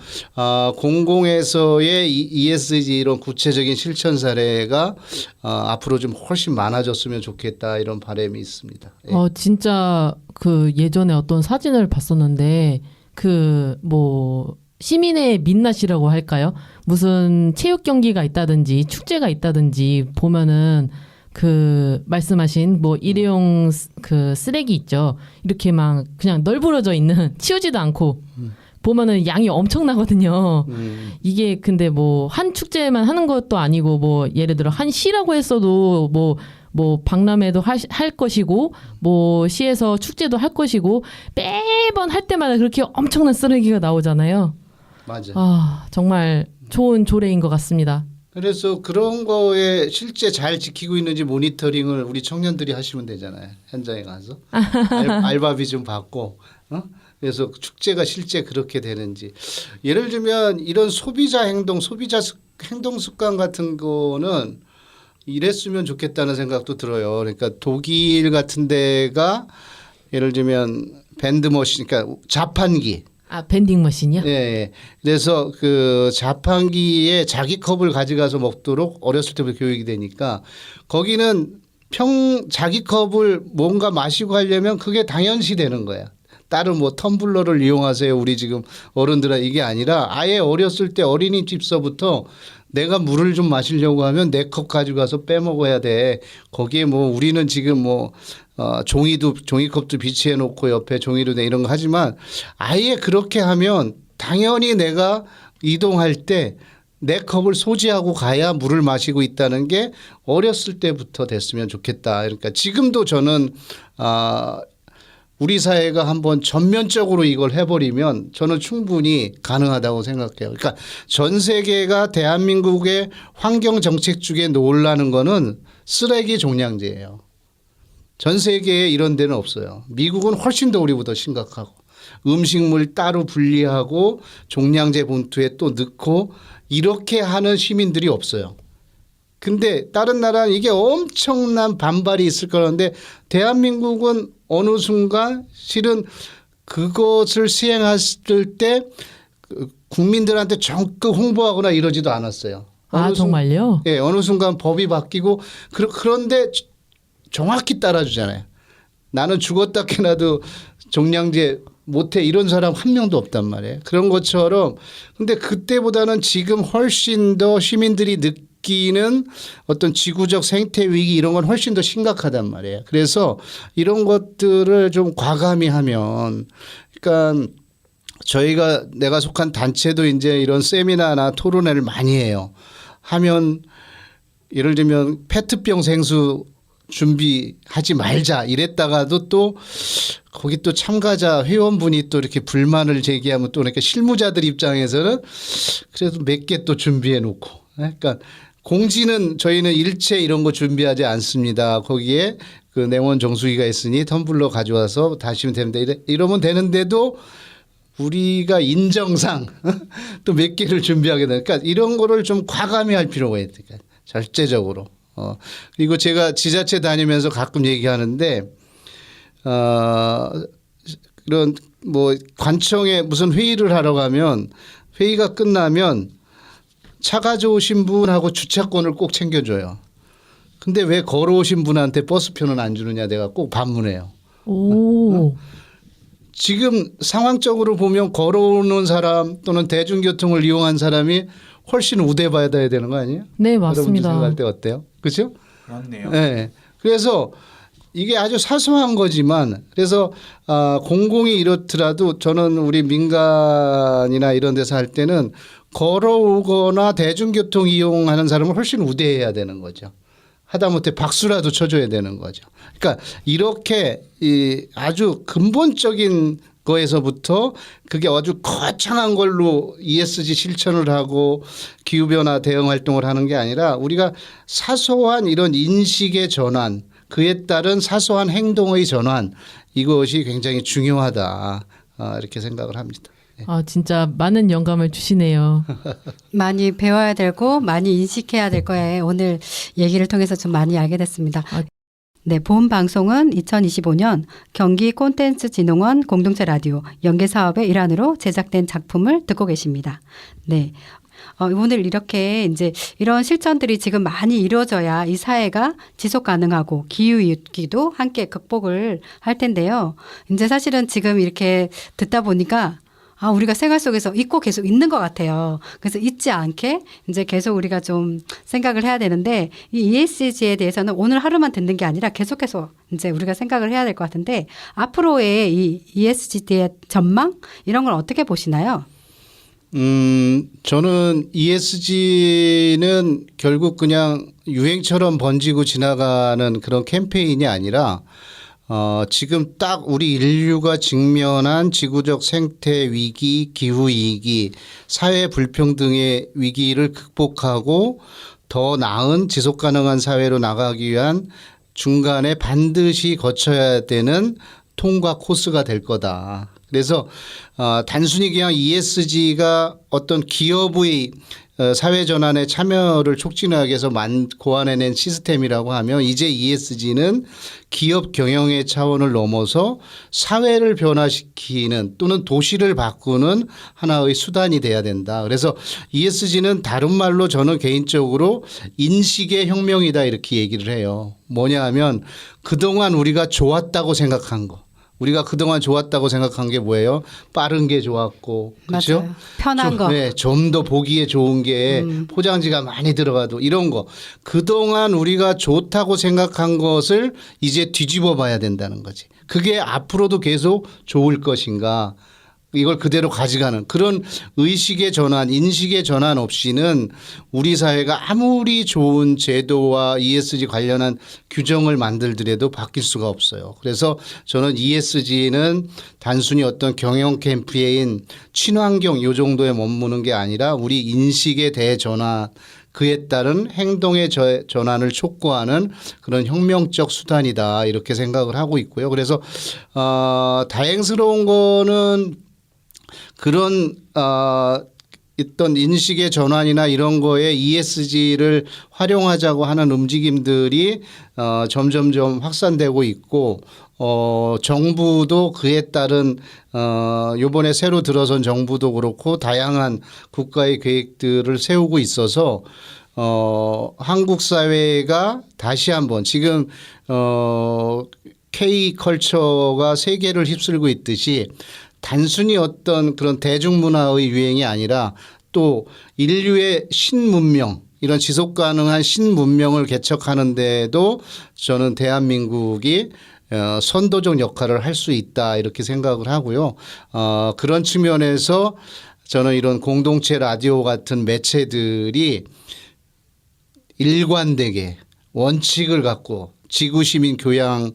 공공에서의 ESG 이런 구체적인 실천 사례가 앞으로 좀 훨씬 많아졌으면 좋겠다 이런 바람이 있습니다. 예. 진짜 그 예전에 어떤 사진을 봤었는데 그 뭐 시민의 민낯이라고 할까요? 무슨 체육 경기가 있다든지 축제가 있다든지 보면은 그 말씀하신 뭐 일회용 그 쓰레기 있죠. 이렇게 막 그냥 널브러져 있는 치우지도 않고 보면은 양이 엄청나거든요. 이게 근데 뭐 한 축제만 하는 것도 아니고 뭐 예를 들어 한 시라고 했어도 뭐 박람회도 할 것이고 뭐 시에서 축제도 할 것이고 매번 할 때마다 그렇게 엄청난 쓰레기가 나오잖아요. 맞아. 정말 좋은 조례인 것 같습니다. 그래서 그런 거에 실제 잘 지키고 있는지 모니터링을 우리 청년들이 하시면 되잖아요. 현장에 가서 알바비 좀 받고. 그래서 축제가 실제 그렇게 되는지. 예를 들면 이런 소비자 행동 습관 같은 거는 이랬으면 좋겠다는 생각도 들어요. 그러니까 독일 같은 데가 예를 들면 밴드머신, 그러니까 자판기. 밴딩 머신이요? 네. 그래서 그 자판기에 자기 컵을 가져가서 먹도록 어렸을 때부터 교육이 되니까 거기는 자기 컵을 뭔가 마시고 하려면 그게 당연시 되는 거야. 다른 뭐 텀블러를 이용하세요. 우리 지금 어른들은 이게 아니라 아예 어렸을 때 어린이집서부터 내가 물을 좀 마시려고 하면 내 컵 가지고 가서 빼먹어야 돼. 거기에 뭐 우리는 지금 뭐 종이컵도 비치해 놓고 옆에 종이로 돼 이런 거 하지만 아예 그렇게 하면 당연히 내가 이동할 때 내 컵을 소지하고 가야 물을 마시고 있다는 게 어렸을 때부터 됐으면 좋겠다. 그러니까 지금도 저는 우리 사회가 한번 전면적으로 이걸 해버리면 저는 충분히 가능하다고 생각해요. 그러니까 전 세계가 대한민국의 환경 정책 중에 놓으려는 거는 쓰레기 종량제예요. 전 세계에 이런 데는 없어요. 미국은 훨씬 더 우리보다 심각하고 음식물 따로 분리하고 종량제 봉투에 또 넣고 이렇게 하는 시민들이 없어요. 근데 다른 나라는 이게 엄청난 반발이 있을 거라는데 대한민국은 어느 순간 실은 그것을 시행했을 때 국민들한테 적극 홍보하거나 이러지도 않았어요. 정말요? 예, 어느 순간 법이 바뀌고 그런데 정확히 따라주잖아요. 나는 죽었다 캐나도 종량제 못해 이런 사람 한 명도 없단 말이에요. 그런 것처럼 근데 그때보다는 지금 훨씬 더 시민들이 느끼는 어떤 지구적 생태 위기 이런 건 훨씬 더 심각하단 말이에요. 그래서 이런 것들을 좀 과감히 하면 그러니까 내가 속한 단체도 이제 이런 세미나나 토론회를 많이 해요. 하면 예를 들면 페트병 생수 준비하지 말자 이랬다가도 또 거기 또 참가자 회원분이 또 이렇게 불만을 제기하면 또 그러니까 실무자들 입장에서는 그래도 몇 개 또 준비해 놓고 그러니까 공지는 저희는 일체 이런 거 준비하지 않습니다. 거기에 그 냉원 정수기가 있으니 텀블러 가져와서 다시면 됩니다. 이러면 되는데도 우리가 인정상 또 몇 개를 준비하게 되니까 그러니까 이런 거를 좀 과감히 할 필요가 있으니까 절제적으로. 그리고 제가 지자체 다니면서 가끔 얘기하는데 그런 뭐 관청에 무슨 회의를 하러 가면 회의가 끝나면 차 가져오신 분하고 주차권을 꼭 챙겨줘요. 근데 왜 걸어오신 분한테 버스표는 안 주느냐 내가 꼭 반문해요. 지금 상황적으로 보면 걸어오는 사람 또는 대중교통을 이용한 사람이 훨씬 우대받아야 되는 거 아니에요? 네, 맞습니다. 여러분들 생각할 때 어때요? 그렇죠? 그렇네요. 네. 그래서 이게 아주 사소한 거지만 그래서 공공이 이렇더라도 저는 우리 민간이나 이런 데서 할 때는 걸어오거나 대중교통 이용하는 사람을 훨씬 우대해야 되는 거죠. 하다못해 박수라도 쳐줘야 되는 거죠. 그러니까 이렇게 아주 근본적인 거에서부터 그게 아주 거창한 걸로 ESG 실천을 하고 기후변화 대응 활동을 하는 게 아니라 우리가 사소한 이런 인식의 전환, 그에 따른 사소한 행동의 전환, 이것이 굉장히 중요하다 이렇게 생각을 합니다. 아, 진짜 많은 영감을 주시네요. 많이 배워야 되고 많이 인식해야 될 거예요. 오늘 얘기를 통해서 좀 많이 알게 됐습니다. 네, 본 방송은 2025년 경기 콘텐츠진흥원 공동체 라디오 연계 사업의 일환으로 제작된 작품을 듣고 계십니다. 네. 오늘 이렇게 이제 이런 실천들이 지금 많이 이루어져야 이 사회가 지속 가능하고 기후위기도 함께 극복을 할 텐데요. 이제 사실은 지금 이렇게 듣다 보니까 우리가 생활 속에서 잊고 계속 있는 것 같아요. 그래서 잊지 않게 이제 계속 우리가 좀 생각을 해야 되는데 이 ESG에 대해서는 오늘 하루만 듣는 게 아니라 계속해서 이제 우리가 생각을 해야 될 것 같은데 앞으로의 이 ESG의 전망 이런 걸 어떻게 보시나요? 저는 ESG는 결국 그냥 유행처럼 번지고 지나가는 그런 캠페인이 아니라 지금 딱 우리 인류가 직면한 지구적 생태 위기, 기후 위기, 사회 불평등의 위기를 극복하고 더 나은 지속 가능한 사회로 나가기 위한 중간에 반드시 거쳐야 되는 통과 코스가 될 거다. 그래서 단순히 그냥 ESG가 어떤 기업의 사회 전환에 참여를 촉진하기 위해서 고안해낸 시스템이라고 하면 이제 ESG는 기업 경영의 차원을 넘어서 사회를 변화시키는 또는 도시를 바꾸는 하나의 수단이 돼야 된다. 그래서 ESG는 다른 말로 저는 개인적으로 인식의 혁명이다 이렇게 얘기를 해요. 뭐냐 하면 그동안 우리가 좋았다고 생각한 거. 우리가 그동안 좋았다고 생각한 게 뭐예요? 빠른 게 좋았고, 그렇죠? 맞아요. 편한 거. 네, 좀 더 보기에 좋은 게 포장지가 많이 들어가도 이런 거. 그동안 우리가 좋다고 생각한 것을 이제 뒤집어 봐야 된다는 거지. 그게 앞으로도 계속 좋을 것인가. 이걸 그대로 가져가는 그런 의식의 전환, 인식의 전환 없이는 우리 사회가 아무리 좋은 제도와 ESG 관련한 규정을 만들더라도 바뀔 수가 없어요. 그래서 저는 ESG는 단순히 어떤 경영 캠페인 친환경 요 정도에 머무는 게 아니라 우리 인식의 대전환, 그에 따른 행동의 전환을 촉구하는 그런 혁명적 수단이다 이렇게 생각을 하고 있고요. 그래서 다행스러운 거는 그런 어떤 인식의 전환이나 이런 거에 ESG를 활용하자고 하는 움직임들이 점점점 확산되고 있고 정부도 그에 따른 요번에 새로 들어선 정부도 그렇고 다양한 국가의 계획들을 세우고 있어서 한국 사회가 다시 한번 지금 K컬처가 세계를 휩쓸고 있듯이 단순히 어떤 그런 대중문화의 유행이 아니라 또 인류의 신문명 이런 지속 가능한 신문명을 개척하는 데도 저는 대한민국이 선도적 역할을 할 수 있다 이렇게 생각을 하고요. 그런 측면에서 저는 이런 공동체 라디오 같은 매체들이 일관되게 원칙을 갖고 지구시민 교양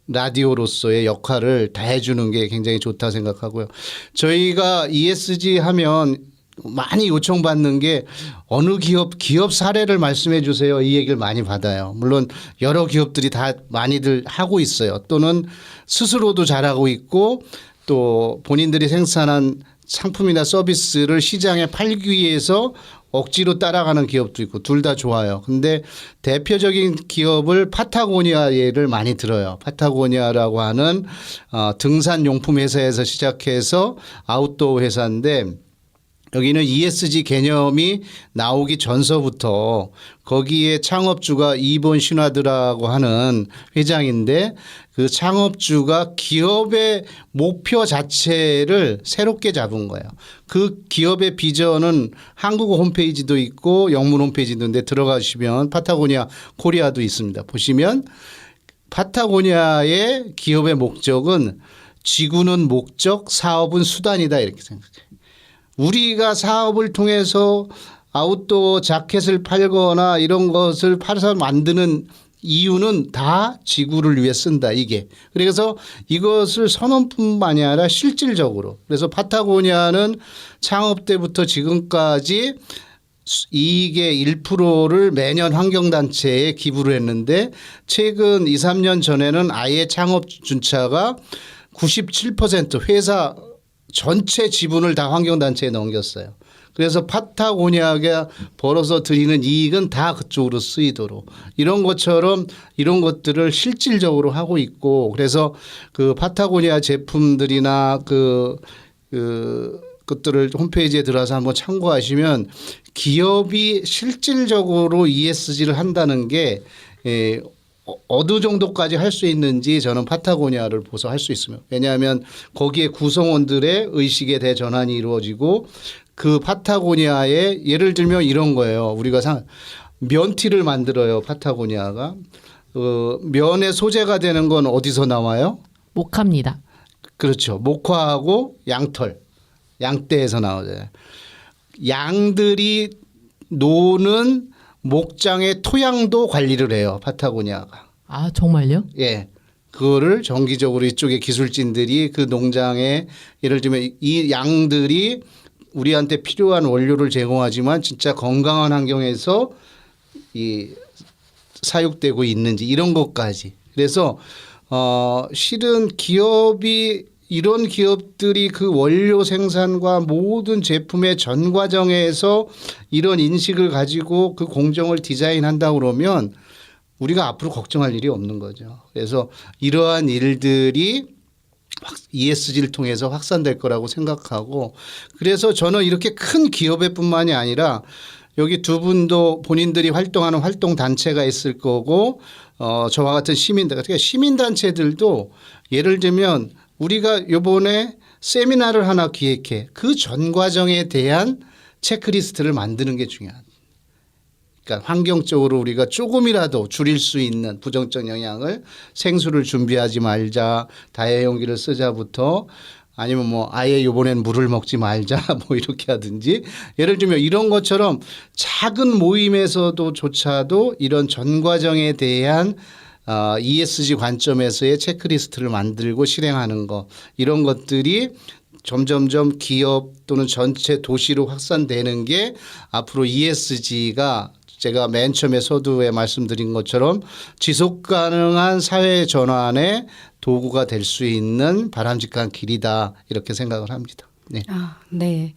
라디오로서의 역할을 다 해주는 게 굉장히 좋다 생각하고요. 저희가 ESG 하면 많이 요청받는 게 어느 기업 사례를 말씀해 주세요. 이 얘기를 많이 받아요. 물론 여러 기업들이 다 많이들 하고 있어요. 또는 스스로도 잘하고 있고 또 본인들이 생산한 상품이나 서비스를 시장에 팔기 위해서 억지로 따라가는 기업도 있고 둘 다 좋아요. 근데 대표적인 기업을 파타고니아 예를 많이 들어요. 파타고니아라고 하는 등산용품 회사에서 시작해서 아웃도어 회사인데 여기는 ESG 개념이 나오기 전서부터 거기에 창업주가 이본 시나드라고 하는 회장인데 그 창업주가 기업의 목표 자체를 새롭게 잡은 거예요. 그 기업의 비전은 한국어 홈페이지도 있고 영문 홈페이지도 있는데 들어가시면 파타고니아 코리아도 있습니다. 보시면 파타고니아의 기업의 목적은 지구는 목적, 사업은 수단이다 이렇게 생각해요. 우리가 사업을 통해서 아웃도어 자켓을 팔거나 이런 것을 팔아서 만드는 이유는 다 지구를 위해 쓴다 이게. 그래서 이것을 선언뿐만이 아니라 실질적으로. 그래서 파타고니아는 창업 때부터 지금까지 이익의 1%를 매년 환경단체에 기부를 했는데 최근 2, 3년 전에는 아예 창업 준차가 97% 회사 전체 지분을 다 환경단체에 넘겼어요. 그래서 파타고니아가 벌어서 드리는 이익은 다 그쪽으로 쓰이도록 이런 것처럼 이런 것들을 실질적으로 하고 있고 그래서 그 파타고니아 제품들이나 그것들을 홈페이지에 들어가서 한번 참고하시면 기업이 실질적으로 ESG를 한다는 게 어느 정도까지 할 수 있는지 저는 파타고니아를 보서 할 수 있습니다. 왜냐하면 거기에 구성원들의 의식의 대전환이 이루어지고 그 파타고니아에 예를 들면 이런 거예요. 우리가 면티를 만들어요. 파타고니아가. 면의 소재가 되는 건 어디서 나와요? 목합니다. 그렇죠. 목화하고 양털, 양떼에서 나오잖아요. 양들이 노는 목장의 토양도 관리를 해요. 파타고니아가. 아, 정말요? 예. 그거를 정기적으로 이쪽에 기술진들이 그 농장에 예를 들면 이 양들이 우리한테 필요한 원료를 제공하지만 진짜 건강한 환경에서 이 사육되고 있는지 이런 것까지. 그래서 실은 기업이 이런 기업들이 그 원료 생산과 모든 제품의 전 과정에서 이런 인식을 가지고 그 공정을 디자인한다 그러면 우리가 앞으로 걱정할 일이 없는 거죠. 그래서 이러한 일들이 ESG를 통해서 확산될 거라고 생각하고 그래서 저는 이렇게 큰 기업의 뿐만이 아니라 여기 두 분도 본인들이 활동하는 활동 단체가 있을 거고 저와 같은 시민들, 그러니까 시민단체들도 예를 들면 우리가 이번에 세미나를 하나 기획해 그 전 과정에 대한 체크리스트를 만드는 게 중요하다. 그러니까 환경적으로 우리가 조금이라도 줄일 수 있는 부정적 영향을 생수를 준비하지 말자, 다회용기를 쓰자부터 아니면 뭐 아예 이번엔 물을 먹지 말자 뭐 이렇게 하든지 예를 들면 이런 것처럼 작은 모임에서도조차도 이런 전 과정에 대한 ESG 관점에서의 체크리스트를 만들고 실행하는 거 이런 것들이 점점점 기업 또는 전체 도시로 확산되는 게 앞으로 ESG가 제가 맨 처음에 서두에 말씀드린 것처럼 지속 가능한 사회 전환의 도구가 될 수 있는 바람직한 길이다 이렇게 생각을 합니다. 네. 네.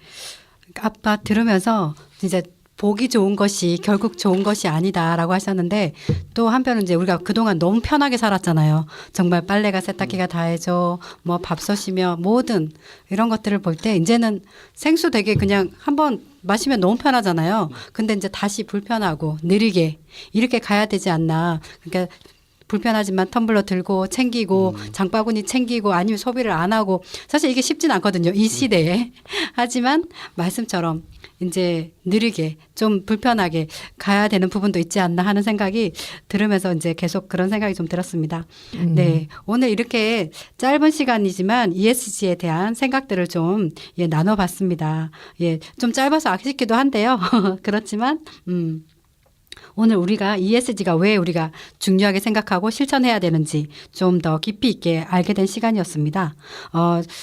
아까 들으면서 진짜 보기 좋은 것이 결국 좋은 것이 아니다라고 하셨는데 또 한편은 이제 우리가 그동안 너무 편하게 살았잖아요. 정말 빨래가 세탁기가 다 해줘, 뭐 밥솥이며 모든 이런 것들을 볼 때 이제는 생수 되게 그냥 한번 마시면 너무 편하잖아요. 근데 이제 다시 불편하고 느리게 이렇게 가야 되지 않나. 그러니까 불편하지만 텀블러 들고 챙기고 장바구니 챙기고 아니면 소비를 안 하고 사실 이게 쉽진 않거든요. 이 시대에. 하지만 말씀처럼 이제 느리게 좀 불편하게 가야 되는 부분도 있지 않나 하는 생각이 들으면서 이제 계속 그런 생각이 좀 들었습니다. 네. 오늘 이렇게 짧은 시간이지만 ESG에 대한 생각들을 좀 나눠봤습니다. 좀 짧아서 아쉽기도 한데요. 그렇지만, 오늘 우리가 ESG가 왜 우리가 중요하게 생각하고 실천해야 되는지 좀 더 깊이 있게 알게 된 시간이었습니다.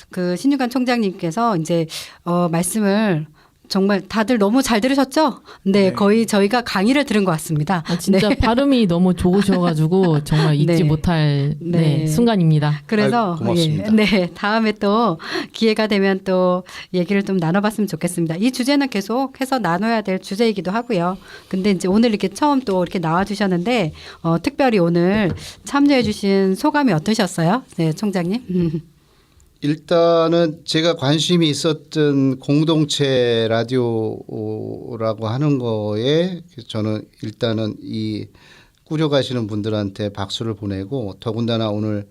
그 신유관 총장님께서 이제 말씀을 정말 다들 너무 잘 들으셨죠? 네, 거의 저희가 강의를 들은 것 같습니다. 진짜 네. 발음이 너무 좋으셔가지고 정말 잊지 못할 순간입니다. 그래서 고맙습니다. 네, 다음에 또 기회가 되면 또 얘기를 좀 나눠봤으면 좋겠습니다. 이 주제는 계속해서 나눠야 될 주제이기도 하고요. 근데 이제 오늘 이렇게 처음 또 이렇게 나와주셨는데 특별히 오늘 참여해주신 소감이 어떠셨어요, 네, 총장님? 일단은 제가 관심이 있었던 공동체 라디오라고 하는 거에 저는 일단은 이 꾸려가시는 분들한테 박수를 보내고 더군다나 오늘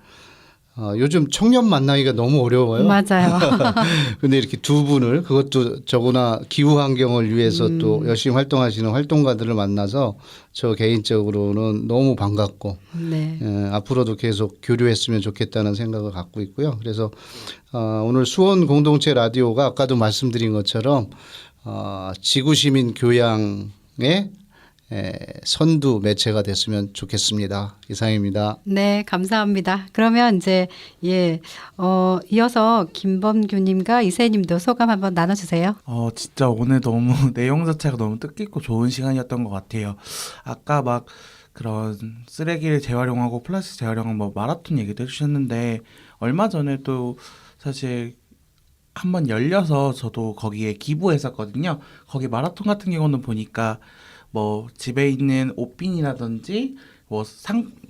요즘 청년 만나기가 너무 어려워요. 맞아요. 근데 이렇게 두 분을 그것도 저거나 기후 환경을 위해서 또 열심히 활동하시는 활동가들을 만나서 저 개인적으로는 너무 반갑고 네. 앞으로도 계속 교류했으면 좋겠다는 생각을 갖고 있고요. 그래서 오늘 수원 공동체 라디오가 아까도 말씀드린 것처럼 지구시민 교양에 선두 매체가 됐으면 좋겠습니다. 이상입니다. 네, 감사합니다. 그러면 이제 이어서 김범규님과 이세님도 소감 한번 나눠주세요. 진짜 오늘 너무 내용 자체가 너무 뜻깊고 좋은 시간이었던 것 같아요. 아까 막 그런 쓰레기를 재활용하고 플라스틱 재활용한 뭐 마라톤 얘기도 해주셨는데 얼마 전에도 사실 한번 열려서 저도 거기에 기부했었거든요. 거기 마라톤 같은 경우는 보니까 뭐 집에 있는 옷빈이라든지 뭐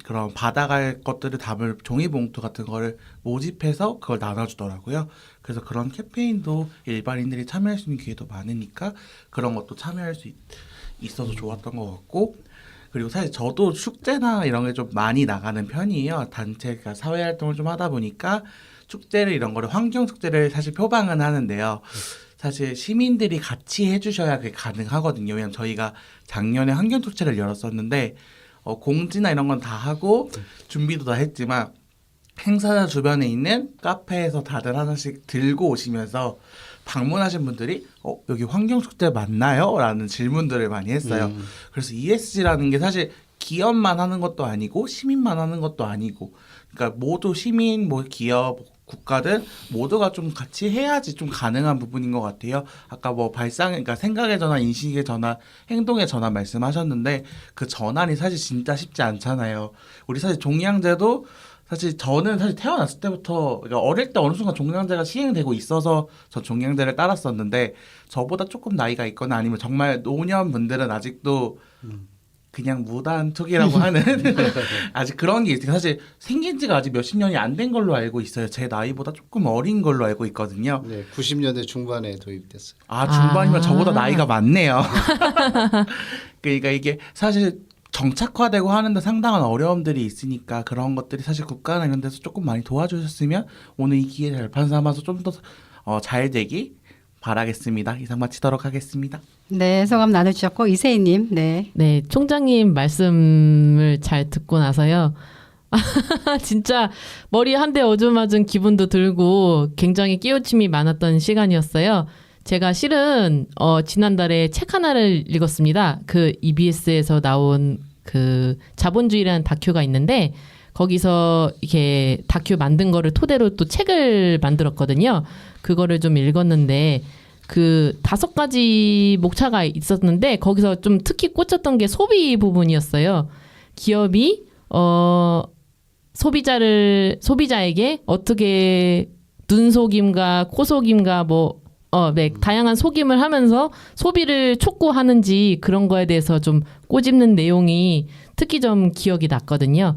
그런 받아갈 것들을 담을 종이봉투 같은 거를 모집해서 그걸 나눠주더라고요. 그래서 그런 캠페인도 일반인들이 참여할 수 있는 기회도 많으니까 그런 것도 참여할 수 있어서 좋았던 것 같고, 그리고 사실 저도 축제나 이런 게 좀 많이 나가는 편이에요. 단체가 사회활동을 좀 하다 보니까 축제를 이런 거를 환경축제를 사실 표방은 하는데요. 사실 시민들이 같이 해주셔야 그게 가능하거든요. 왜냐면 저희가 작년에 환경축제를 열었었는데 공지나 이런 건 다 하고 준비도 다 했지만 행사 주변에 있는 카페에서 다들 하나씩 들고 오시면서 방문하신 분들이 여기 환경축제 맞나요? 라는 질문들을 많이 했어요. 그래서 ESG라는 게 사실 기업만 하는 것도 아니고 시민만 하는 것도 아니고, 그러니까 모두 시민, 뭐 기업, 국가들 모두가 좀 같이 해야지 좀 가능한 부분인 것 같아요. 아까 뭐 그러니까 생각의 전환, 인식의 전환, 행동의 전환 말씀하셨는데 그 전환이 사실 진짜 쉽지 않잖아요. 우리 사실 종량제도 사실 저는 사실 태어났을 때부터, 그러니까 어릴 때 어느 순간 종량제가 시행되고 있어서 저 종량제를 따랐었는데, 저보다 조금 나이가 있거나 아니면 정말 노년분들은 아직도 그냥 무단투기라고 하는 아직 그런 게 있어요. 사실 생긴 지가 아직 몇십 년이 안 된 걸로 알고 있어요. 제 나이보다 조금 어린 걸로 알고 있거든요. 네, 90년대 중반에 도입됐어요. 중반이면 저보다 나이가 많네요. 그러니까 이게 사실 정착화되고 하는데 상당한 어려움들이 있으니까 그런 것들이 사실 국가나 이런 데서 조금 많이 도와주셨으면 오늘 이 기회 잘판 삼아서 좀 더 잘 되기 바라겠습니다. 이상 마치도록 하겠습니다. 네, 소감 나눠주셨고 이세희님, 네. 네, 총장님 말씀을 잘 듣고 나서요. 진짜 머리 한 대 어주맞은 기분도 들고 굉장히 깨우침이 많았던 시간이었어요. 제가 실은 지난달에 책 하나를 읽었습니다. 그 EBS에서 나온 그 자본주의라는 다큐가 있는데 거기서 이렇게 다큐 만든 거를 토대로 또 책을 만들었거든요. 그거를 좀 읽었는데 그 5가지 목차가 있었는데 거기서 좀 특히 꽂혔던 게 소비 부분이었어요. 기업이 소비자에게 어떻게 눈속임과 코속임과 네, 다양한 속임을 하면서 소비를 촉구하는지 그런 거에 대해서 좀 꼬집는 내용이 특히 좀 기억이 났거든요.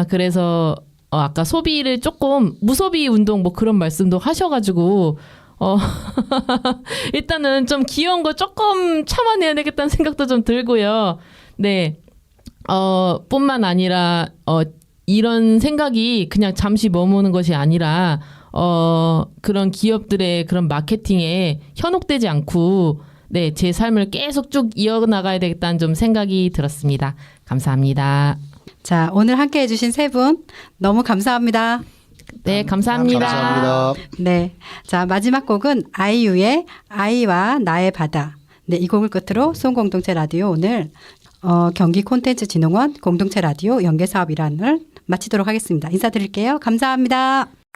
그래서 아까 소비를 조금 무소비 운동 뭐 그런 말씀도 하셔가지고 일단은 좀 귀여운 거 조금 참아내야 되겠다는 생각도 좀 들고요. 네, 뿐만 아니라 이런 생각이 그냥 잠시 머무는 것이 아니라 그런 기업들의 그런 마케팅에 현혹되지 않고 네, 제 삶을 계속 쭉 이어나가야 되겠다는 좀 생각이 들었습니다. 감사합니다. 자, 오늘 함께 해주신 세 분 너무 감사합니다. 네, 감사합니다. 감사합니다. 네. 자, 마지막 곡은 아이유의 아이와 나의 바다. 네, 이 곡을 끝으로 소음공동체 라디오 오늘 경기 콘텐츠진흥원 공동체 라디오 연계사업 일환을 마치도록 하겠습니다. 인사드릴게요. 감사합니다.